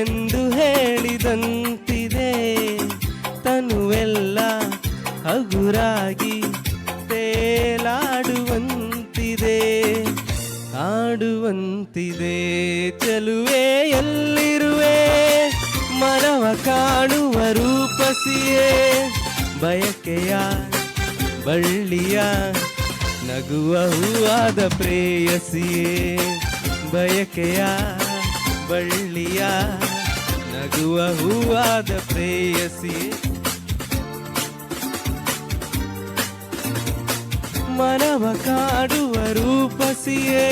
ಎಂದು ಹೇಳಿದಂತಿದೆ, ತನುವೆಲ್ಲ ಹಗುರಾಗಿ ತೇಲಾಡುವಂತಿದೆ, ಆಡುವಂತಿದೆ. ಚೆಲುವೆ ಎಲ್ಲಿರುವೆ, ಮನವ ಕಾಣುವ ರೂಪಸಿಯೇ, ಬಯಕೆಯ ಬಳ್ಳಿಯ ನಗುವ ಹೂವಾದ ಪ್ರೇಯಸಿಯೇ, ಬಯಕೆಯ ಬಳ್ಳಿಯ ನಗುವ ಹೂವಾದ ಪ್ರೇಯಸಿಯೇ, ಮನವ ಕಾಡುವ ರೂಪಸಿಯೇ.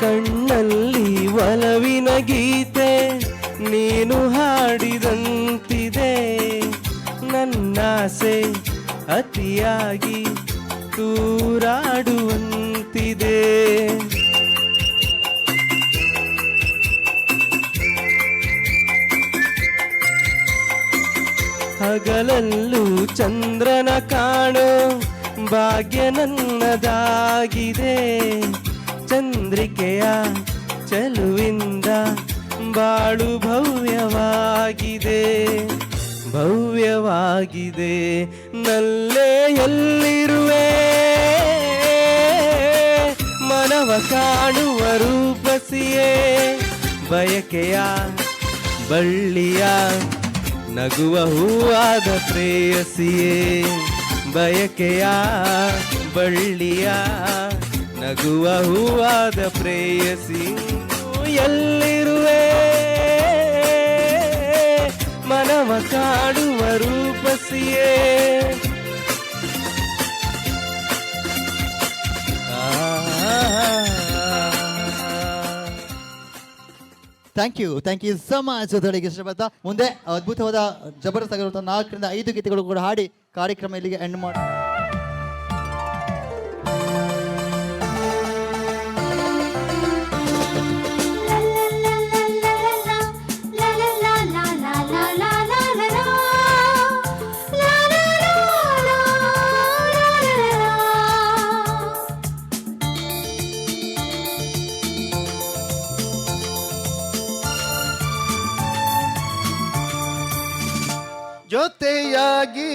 ಕಣ್ಣಲ್ಲಿ ಒಲವಿನ ಗೀತೆ ನೀನು ಹಾಡಿದಂತಿದೆ, ನನ್ನಾಸೆ ಅತಿಯಾಗಿ ತೂರಾಡುವಂತಿದೆ. ಹಗಲಲ್ಲೂ ಚಂದ್ರನ ಕಾಣೋ ಭಾಗ್ಯ ನನ್ನದಾಗಿದೆ, ಚಂದ್ರಿಕೆಯ ಚೆಲುವಿಂದ ಬಾಳು ಭವ್ಯವಾಗಿದೆ, ಭವ್ಯವಾಗಿದೆ. ನಲ್ಲೇ ಎಲ್ಲಿರುವೆ, ಮನವ ಕಾಣುವ ರೂಪಸಿಯೇ, ಬಯಕೆಯ ಬಳ್ಳಿಯ ನಗುವ ಹೂವಾದ ಪ್ರೇಯಸಿಯೇ, ಬಯಕೆಯ ಬಳ್ಳಿಯ ನಗುವ ಹೂವಾದ ಪ್ರೇಯಸಿ. ಎಲ್ಲಿರುವೆ, ಮನವ ಕಾಡುವ ರೂಪಸಿಯೇ. Thank you so much. ಜೊತೆಗೆ ಇಷ್ಟಪಡ್ತ ಮುಂದೆ ಅದ್ಭುತವಾದ ಜಬರ್ದಸ್ತ್ ಆಗಿರುವಂಥ 4 ರಿಂದ 5 ಗೀತೆಗಳು ಕೂಡ ಹಾಡಿ ಕಾರ್ಯಕ್ರಮ ಇಲ್ಲಿಗೆ ಎಂಡ್ ಮಾಡಿ. ಜೊತೆಯಾಗಿ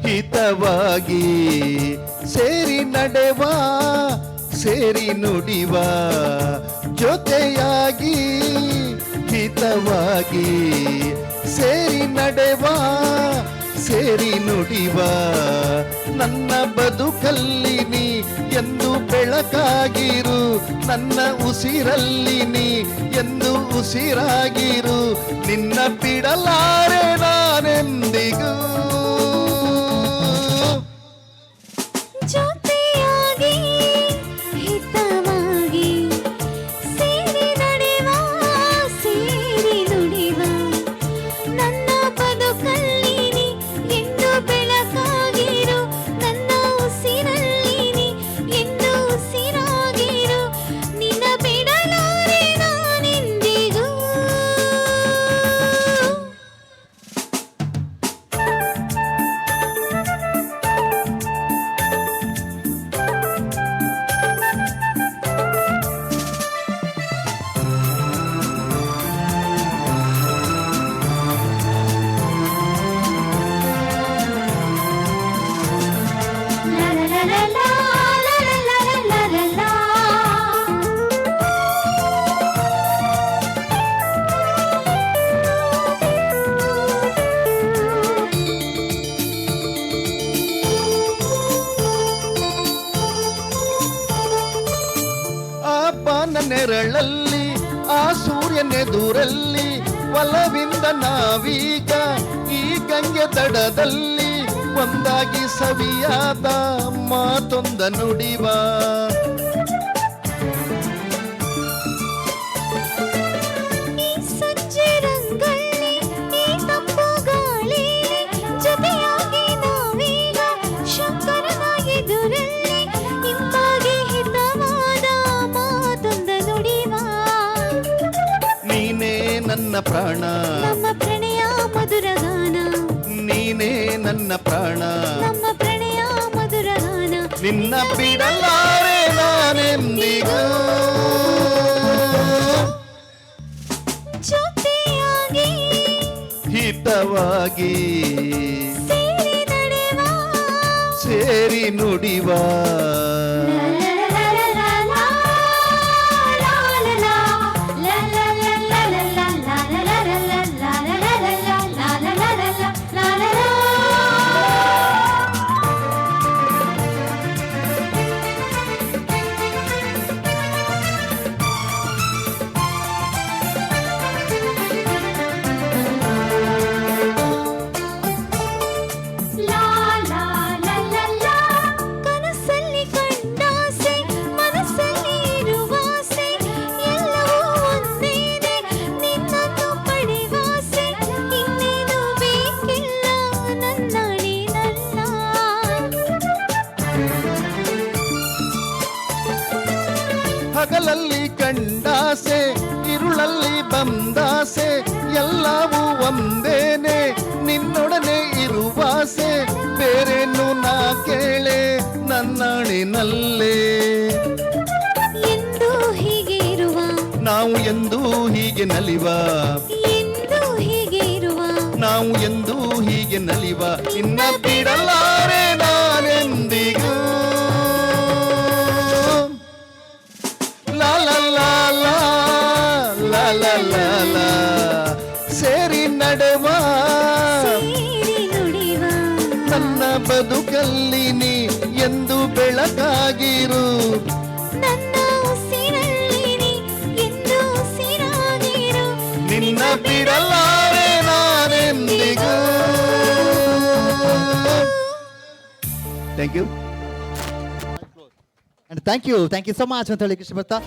ಹಿತವಾಗಿ ಸೇರಿ ನಡೆವ, ಸೇರಿ ನುಡಿವ, ಜೊತೆಯಾಗಿ ಹಿತವಾಗಿ ಸೇರಿ ನಡೆವ, ಸೇರಿ ನುಡಿವ, ನನ್ನ ಬದುಕಲ್ಲಿ ನೀ ಎಂದು ಬೆಳಕಾಗಿರು, ನನ್ನ ಉಸಿರಲ್ಲಿ ನೀ ಎಂದು ಉಸಿರಾಗಿರು, ನಿನ್ನ ಬಿಡಲಾರೆ ನಾನೆಂದಿಗೂ. ಜೊತೆಯಾಗಿ ಹಿತವಾಗಿ ಸೇರಿ ನಡೆವ, ಸೇರಿ ನುಡಿವ, ನನ್ನ ಬದುಕಲ್ಲಿ ನೀ ಎಂದು ಬೆಳಕಾಗಿರು, ನನ್ನ ಉಸಿರಲ್ಲಿ ನೀ ಎಂದು ಉಸಿರಾಗಿರು, ನಿನ್ನ ಬಿಡಲಾರೆ ನಾನೆಂದಿಗೂ. ಸಮಸ್ಯೆನೆದುರಲ್ಲಿ ಒಲವಿಂದ ನಾವೀಗ ಈ ಗಂಗೆ ದಡದಲ್ಲಿ ಒಂದಾಗಿ ಸವಿಯಾದ ಮಾತೊಂದ ನುಡಿವ. ಈ ಸಂಜೆ ರಂಗಲ್ಲಿ ಈ ತಂಪು ಗಾಳಿಲಿ ಜೊತೆಯಾಗಿ ನಾವೀಗ ಶಂಕರನ ಎದುರಲ್ಲಿ ಇಂಪಾಗಿ ಹಿತವಾದ ಮಾತೊಂದ ನುಡಿವ. ನೀನೇ ನನ್ನ ಪ್ರಾಣ, ನಮ್ಮ ಪ್ರಣಯ ಮಧುರ ಗಾನ, ನೀನೇ ನನ್ನ ಪ್ರಾಣ, ನಮ್ಮ ಪ್ರಣಯ ಮಧುರ ಗಾನ. ನಿನ್ನ ಬಿಡಲಾರೆ ನಾನೆಂದಿಗೂ. ಜೊತೆಯಾಗಿ ಹಿತವಾಗಿ ಸೇರಿ ನಡೆವ. ಸೇರಿ ನುಡಿವ. ಕನಸಲ್ಲಿ ಕಂಡಾಸೆ ಮನಸ್ಸಲ್ಲಿ ಇರುವಾಸೆ ಎಲ್ಲವೂ ಒಂದೇನೆ ನಿನ್ನನ್ನು ಪಡೆವಾಸೆ ಇನ್ನೇನು ಬೇಕಿಲ್ಲ ನನ್ನಡಿ ನನ್ನ. ಹಗಲಲ್ಲಿ ಕಂಡಾಸೆ ഇരുಳಲ್ಲಿ ಬಂದಾಸೆ ಎಲ್ಲವೂ ಒಂದೇನೆ ನಿನ್ನೊಡನೆ ಇರುವಾಸೆ ಬೇರೇನು ನಾ ಕೇಳೆ ನನ್ನಣಿನಲ್ಲೇ. ಎಂದು ಹೀಗೆ ಇರುವ, ನಾವು ಎಂದೂ ಹೀಗೆ ನಲಿವ, ಎಂದು ಹೀಗೆ ಇರುವ. ನಾವು ಎಂದೂ ಹೀಗೆ ನಲಿವ. ನಿನ್ನ ಬಿಡಲಾರೆ ನಾನೆಂದಿಗೂ. ಲಾ ಲಾ ಲಾ ಲಾ ಲಾ ಲಾ ಲಾ ಲಾ ಸೇರಿ ನಡೆವ. ಸೇರಿ ನುಡಿವ. ನನ್ನ ಬದುಕಲ್ಲಿ ನೀ ಎಂದು ಬೆಳಕಾಗಿರು. ನನ್ನ ಉಸಿರಲ್ಲಿ ನೀ ಎಂದು ಉಸಿರಾಗಿರು. ನಿನ್ನ ಬಿಡಲಾರೆ ನಾನೆಂದಿಗೂ. Thank you and thank you so much ಅಂತ ಹೇಳಿ ಇಷ್ಟಪಡ್ತಾ